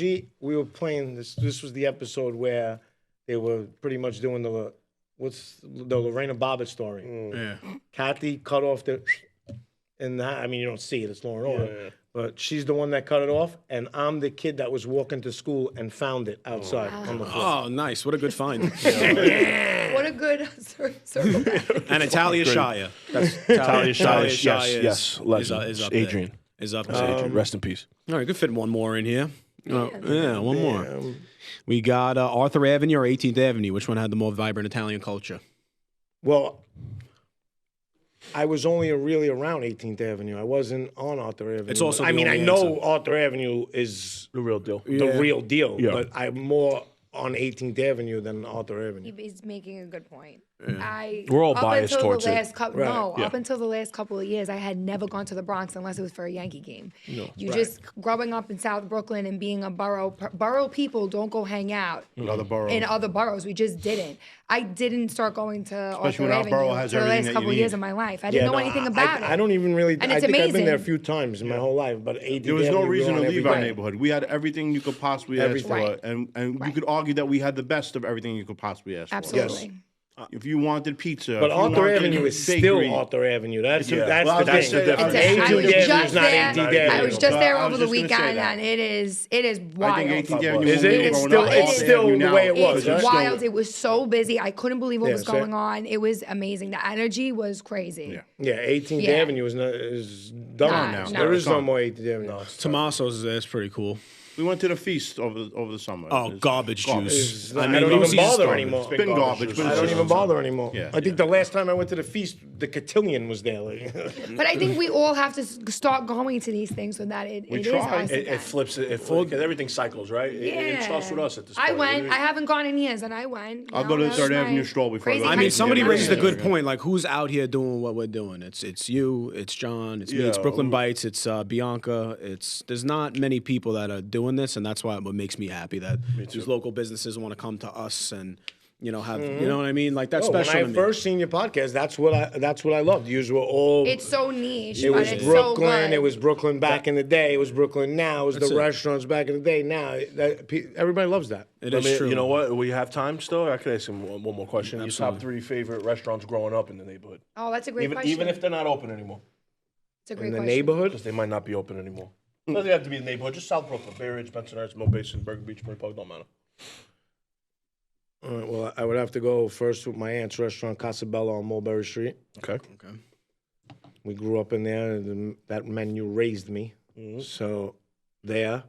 we were playing this. This was the episode where they were pretty much doing the Lorena Bobbitt story. Yeah. Kathy cut off I mean, you don't see it, it's Law and Order. But she's the one that cut it off, and I'm the kid that was walking to school and found it outside on the floor. Oh, nice. What a good find. What a good circle back. And Italia Shire. That's Talia Shire. Shire Yes, legend. is up Adrian. there. Is up Adrian. there. Rest in peace. All right, could fit one more in here. Yeah, one more. We got Arthur Avenue or 18th Avenue. Which one had the more vibrant Italian culture? Well, I was only really around 18th Avenue. I wasn't on Arthur Avenue. It's also I the mean, I only know answer. Arthur Avenue is The real deal. the real deal, Yeah. but I'm more on 18th Avenue than Arthur Avenue. He's making a good point. We're all biased up towards it. up until the last couple of years, I had never gone to the Bronx unless it was for a Yankee game. Just growing up in South Brooklyn and being a borough people don't go hang out Another borough. in other boroughs. We just didn't. I didn't start going to Arthur when our borough Avenue has for the everything last that couple you of years need. of my life. I didn't know anything about it. I don't even really. And I it's think I've been there a amazing. few times in my whole life, but 18th There was no Avenue, we reason were to on leave every our day. neighborhood. We had everything you could possibly ask Everything. for, Right. and you could argue that we had the best of everything you could possibly ask Absolutely. for. If you wanted pizza, But if you Arthur wanted Avenue is bakery, still Arthur Avenue. That's Yeah. that's Well, the that's thing. the difference. difference. I 18th was Avenue just is not there. 18th I Avenue. was just there I was over the just gonna say weekend, that. and it is wild. I think 18th Avenue. Is when it? we were It's growing still- up, it's Arthur still Avenue the now way it was, It's right? wild. It was so busy. I couldn't believe what Yeah, was so- going on. It was amazing. The energy was crazy. Yeah, 18th Yeah. Avenue is done Nah, now. no. There is no Gone. more 18th Avenue. Tommaso's is there. It's pretty cool. We went to the feast over the summer. Oh, It's garbage juice. I mean, don't Rosie's even bother garbage. anymore. It's been garbage, but I it's don't just- even bother anymore. Yeah, I think the last time I went to the feast, the cotillion was there. Like. But I think we all have to start going to these things so that it is try. us It again. flips it. Because everything cycles, right? It starts with us at this point. I went. I haven't gone in years, and I went. I'll go to the That 3rd was Avenue my stroll before I crazy go to I the mean, feast. somebody Yeah. raises a good Yeah. point. Like, who's out here doing what we're doing? It's you, it's John, it's me, it's Yeah. Brooklyn Bites, it's Bianca. There's not many people that are doing this, and that's what makes me happy that these local businesses want to come to us and have you know what I mean? Like that's When special I to me. first seen your podcast, that's what I loved. You were all. It's so niche, It but was it's Brooklyn. so good. It was Brooklyn back in the day. It was Brooklyn now. It was That's the it. restaurants back in the day. Now everybody loves that. It is true. You know what? We have time still. I could ask him one more question. Your top Absolutely. 3 favorite restaurants growing up in the neighborhood, Oh, that's a great question. even if they're not open anymore, it's a great In the question. neighborhood, because they might not be open anymore. Doesn't have to be the neighborhood. Just South Brooklyn, Bay Ridge, Bensonhurst, Mill Basin, Bergen Beach, Prairie Park. Don't matter. all right, well, I would have to go first with my aunt's restaurant, Casabella on Mulberry Street. Okay. We grew up in there. And that menu raised me. So there.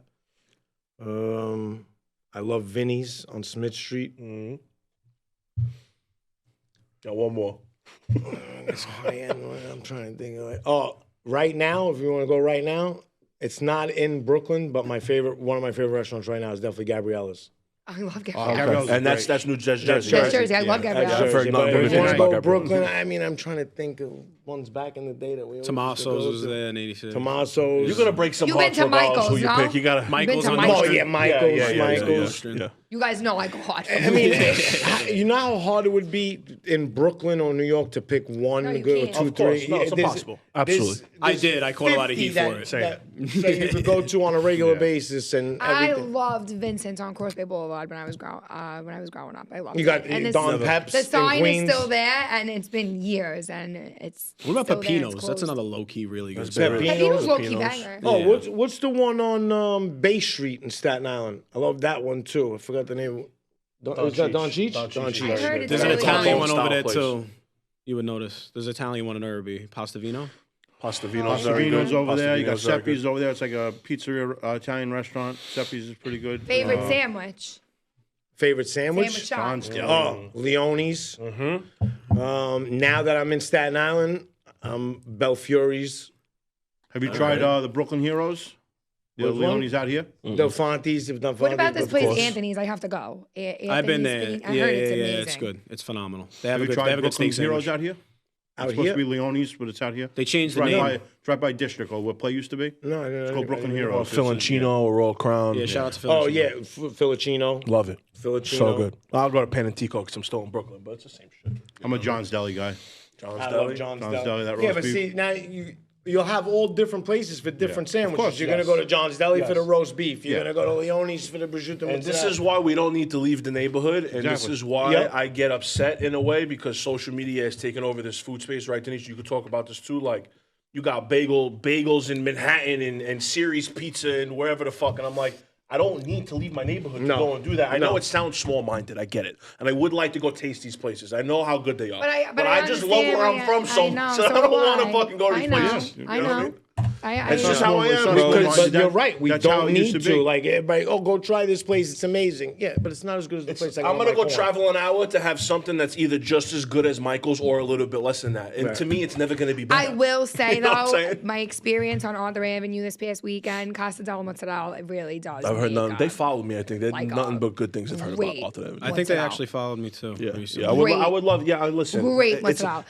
I love Vinny's on Smith Street. Got one more. It's high-end one. I'm trying to think of it. Oh, right now, if you want to go right now, it's not in Brooklyn, but one of my favorite restaurants right now is definitely Gabriella's. I love Gabrielle's Gabrielle. And that's New Jersey. That's That's Jersey. Jersey. I love Gabrielle. I've heard Jersey, nothing but but if good you want things to go about Gabrielle's. Brooklyn, I mean, I'm trying to think of ones back in the day that we always used to Tomaso's go was to. there in '86. Tomaso's. You're gonna break some You've been hearts to regardless Michael's, who you no? pick. You gotta. Michael's to on Michael's? Oh, the yeah, Michael's. Michael's. Yeah. You guys know I go hard. I mean, you know how hard it would be in Brooklyn or New York to pick one, No, you good, can't. two, Of course. three. No, it's There's- impossible. Absolutely. I did. I caught a lot of 50 heat for it. that you could go to on a regular basis and I everything. loved Vincent's on Cross Bay Boulevard when I was growing up. I loved You got it. And Don Peps the in sign is Queens. still there, and it's been years, and it's. What about still there, it's Pepino's? That's closed. another low key, really good. Pepino's. spot. Pepino's low key Pepino's. banger. Oh, Yeah. what's the one on Bay Street in Staten Island? I love that one too. I forgot the name. Was that Don Cheech? Don Don Cheech. I Cheech. heard it's There's an really Italian good. one over Style there place. too. You would notice. There's an Italian one in Irby. Pasta Vino. Pasta Vino's very Savino's good. over there. You got Pasta Vino's very Seppi's good. over there. It's like a pizzeria, Italian restaurant. Seppi's is pretty good. Favorite sandwich. Favorite sandwich? Sandwich shop. John's Deli. Oh, Leone's. Now that I'm in Staten Island, Belfuri's. Have you tried the Brooklyn Heroes? The Which one? Leone's out here? Del Fonte's. If Del What about Fonte's, this of place, course. Anthony's? I have to go. I've been Anthony's there. I Yeah, heard yeah, it's yeah. amazing. It's good. It's phenomenal. They Have have a you good. They tried have a good Brooklyn steak Heroes sandwich. out here? Out It's supposed here? to be Leone's, but it's out here. They changed the Right name. by, right by District, or where Play used to be. No, It's called Brooklyn Heroes. Filancino or Royal Crown. Yeah, shout out to Phil. Oh yeah, Filicino. Love it. Filicino. So good. I'll go to Panantico because I'm still in Brooklyn, but it's the same shit. I'm a John's Deli guy. John's I Deli. love John's John's Deli. Deli, that Yeah, roast but beef. see now you'll have all different places for different sandwiches. course, You're gonna yes. go to John's Deli for the Yes. roast beef. You're Yeah. gonna go to Leone's for the prosciutto. And this mozzarella. is why we don't need to leave the neighborhood, and this Exactly. is why Yep. I get upset in a way because social media has taken over this food space, right, Denise? You could talk about this too. Like, you got bagels in Manhattan and Series Pizza and wherever the fuck, and I'm like, I don't need to leave my neighborhood to No. go and do that. I know No. it sounds small-minded, I get it, and I would like to go taste these places. I know how good they are, But I just love understand where I'm where from, you- so, I know, so I so don't do want to I. fucking go to these I know. places. You I know what know. I mean? I That's just how I am. But That- you're right. We that's how don't it used need to be. to. Like everybody, go try this place. It's amazing. Yeah, but it's not as good as the place I got I'm on gonna my go corner. travel an hour to have something that's either just as good as Michael's or a little bit less than that. And to me, it's never gonna be better. I will say You know what I'm though, saying? my experience on Arthur Avenue this past weekend, Casa del Mozzarella, it really does. I've heard make nothing. They a followed me. I think they like nothing a but good things I've heard great- about Arthur Avenue. I think they Mozzarella. actually followed me too. Yeah, recently. yeah. I would love. Yeah, I listen. Great It's mozzarella.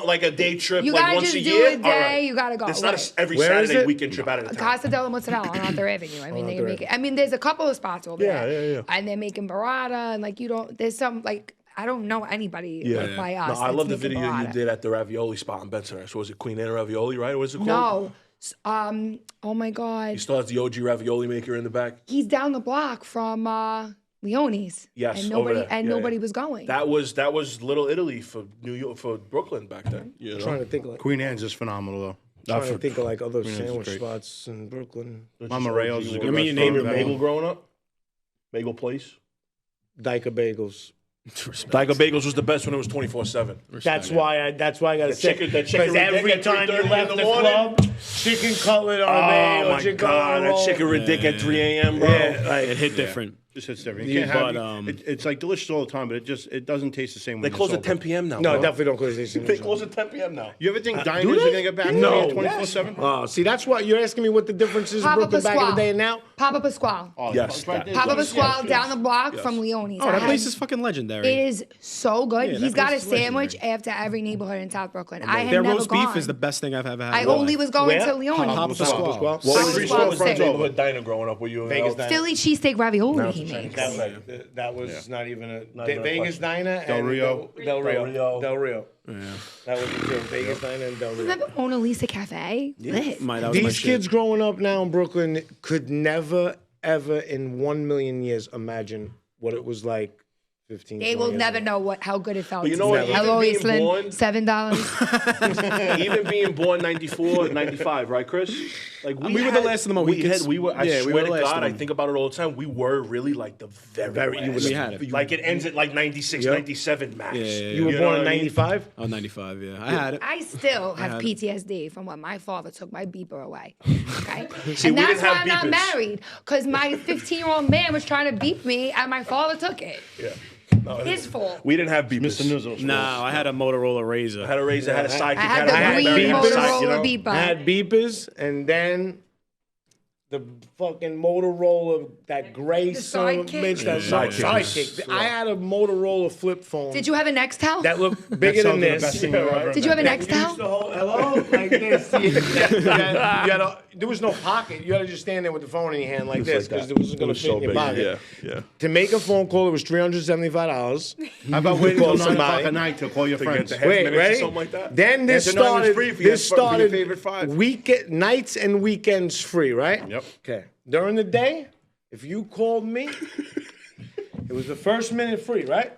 like a day trip, You like gotta once just a do year. a All day, right. you gotta go, It's not right. every Where is Saturday it? weekend trip out of the town. Casa del Mozzarella on Arthur Avenue. I mean, they make it. I mean, there's a couple of spots over Yeah, there. yeah. And they're making burrata, and like you don't. There's some like I don't know anybody like by us. No, I that's love the making video you burrata. did at the ravioli spot in Bensonhurst. Was it Queen Anne Ravioli? Right? What is it called? No. Oh my God. He still has the OG ravioli maker in the back. He's down the block from Leone's. Yes, And over nobody there. Yeah, nobody yeah. was going. That was Little Italy for New York, for Brooklyn back then. You know? Trying to think like Queen Anne's is phenomenal, though. trying to think of like other Anne's sandwich great. spots in Brooklyn. Mama Rayo's is a good I mean, your restaurant. neighbor Bagel growing up? Bagel place? Dyka Bagels. Tiger Bagels was the best when it was 24/7. That's why I gotta say. Because every at time you 3:30 left in the the morning. club, chicken cutlet on me, Oh or my chicken God, that roll. chicken ridic at 3 a.m., bro. Yeah, like, It hit different. Just hits different. You can't but, have it's like delicious all the time, but it doesn't taste the same. They when close you're at 10 sober. p.m. now. No, bro. definitely don't close this. They close at 10 p.m. now. You ever think do diners they? are gonna get back No. to 24/7? Oh, see, that's what you're asking me. What the difference is, Papa Brooklyn back in the Pasquale. day and now? Papa Pasquale. Oh, Yes, it's right that- there. Papa Yes, Pasquale yes, down yes. the block from Leone's. Oh, I that had- place is fucking legendary. It is so good. Yeah, He's that got a place is sandwich legendary. after every neighborhood in South Brooklyn. I had Their never roast gone. beef is the best thing I've ever had. I only was going Where? to Leone's. Papa Pasquale. What Papa was your Pasquale front steak. neighborhood diner growing up? Were you Vegas Diner. Philly cheesesteak ravioli he makes. That was not even a even a Vegas question. Diner Del and Rio. Del Rio. Rio. Del Rio. That was the two. Vegas Diner and Del Rio. Remember Mona Lisa Cafe? Lit. That was my These shit. kids growing up now in Brooklyn could never, ever in 1,000,000 years imagine what it was like 15 They 20 will years never ago. know how good it felt. But you know what? Even Hello, being Eastland. born- $7. Even being born 94, 95, right, Chris? Like We were the last of the Mohicans. I Yeah, we were swear the to last God, of I them. think about it all the time. We were really like the very last. We had it. Like it ends at like 96, Yep. 97 max. Yeah. You were know born what in I mean? 95? Oh, 95, yeah. I had it. I still have had- PTSD from when my father took my beeper away. Okay? See, and we that's didn't why have I'm not beepers. married, because my 15-year-old man was trying to beep me and my father took it. Yeah. No, His fault. We didn't have beepers. Mr. Nizzles. No, I had a Motorola Razor. I had a Razor, had a sidekick, I had had the a green Blackberry, had a beepers, side, you Motorola know? beeper. I had beepers, and then the fucking Motorola, that gray son of a sidekick? bitch, that sidekick. I had a Motorola flip phone Did you have a Nextel? that looked bigger than sounds like the this. best thing I've ever Did you have a That used to Nextel? hold- hello, like this. There was no pocket. You had to just stand there with the phone in your hand like this because it wasn't going to fit in your pocket. Yeah. To make a phone call, it was $375. How about waiting Call till 9 o'clock somebody. at night to call your friends? the half Wait, minutes or ready? something like that. Then this After 9 was started. free if you This had for your started favorite five. nights and weekends free, right? Yep. Okay. During the day, if you called me, it was the first minute free, right?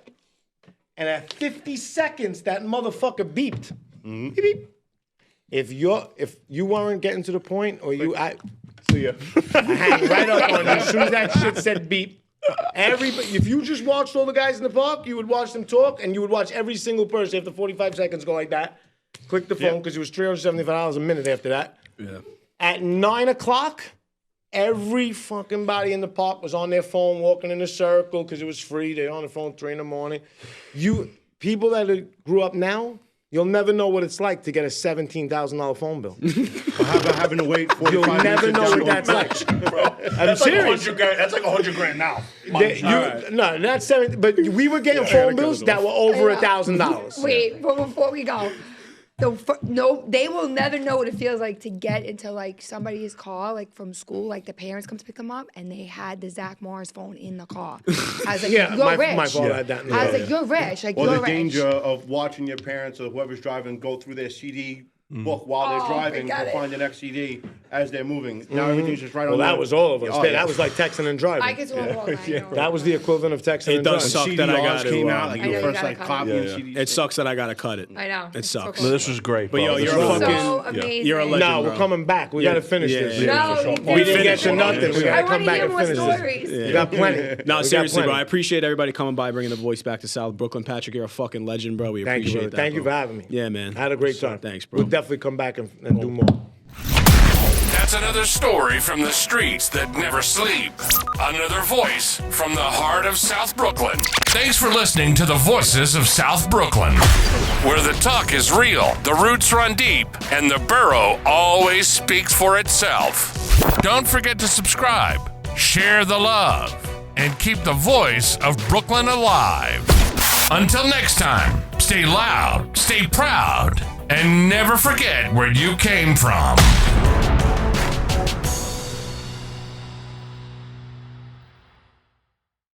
And at 50 seconds, that motherfucker beeped. Beep, beep. If you weren't getting to the point, or I hang right up on you as soon as that shit said beep. If you just watched all the guys in the park, you would watch them talk, and you would watch every single person after 45 seconds go like that. Click the phone because it was $375 a minute after that. Yeah. At 9 o'clock, every fucking body in the park was on their phone, walking in a circle because it was free. They're on the phone 3 in the morning. People that grew up now, you'll never know what it's like to get a $17,000 phone bill. How about having to wait 45 You'll minutes never to know what download that's like. I'm That's like serious. 100 grand. That's like 100 grand now. No, not 7. But we were getting phone bills that were over $1,000. Wait, but before we go, they will never know what it feels like to get into like somebody's car, like from school, like the parents come to pick them up, and they had the Zach Morris phone in the car. I was like, Yeah, you're rich. my father had that in the I was car, like, you're rich. Like, Or you're the rich. danger of watching your parents or whoever's driving go through their CD book while they're driving forget to it. find the next CD as they're moving. Now everything's just right Well, on that the- was all of us. Oh, That yeah. was like texting and driving. I could talk all night. That was the equivalent of texting It and does driving. suck that I CDRs got to. came out, like I know your you first gotta like cut copy it. of Yeah, CDs. It sucks that I gotta cut it. I know. It sucks. No, this was great, But bro. yo, This you're was a awesome. fucking. So amazing. You're a legend. No, we're bro. coming back. We got to finish Yeah, this. yeah, No, for sure. we We didn't get didn't. to nothing. We I got to want come to back hear and more finish stories. this. We got plenty. No, We got seriously, bro. I plenty. appreciate everybody coming by, bringing the voice back to South Brooklyn. Patrick, you're a fucking legend, bro. We Thank you, appreciate brother. that. Thank you bro. for having me. Yeah, man. I had a great time. Thanks, bro. We'll definitely come back and do more. That's another story from the streets that never sleep. Another voice from the heart of South Brooklyn. Thanks for listening to the Voices of South Brooklyn, where the talk is real, the roots run deep, and the borough always speaks for itself. Don't forget to subscribe, share the love, and keep the voice of Brooklyn alive. Until next time, stay loud, stay proud, and never forget where you came from.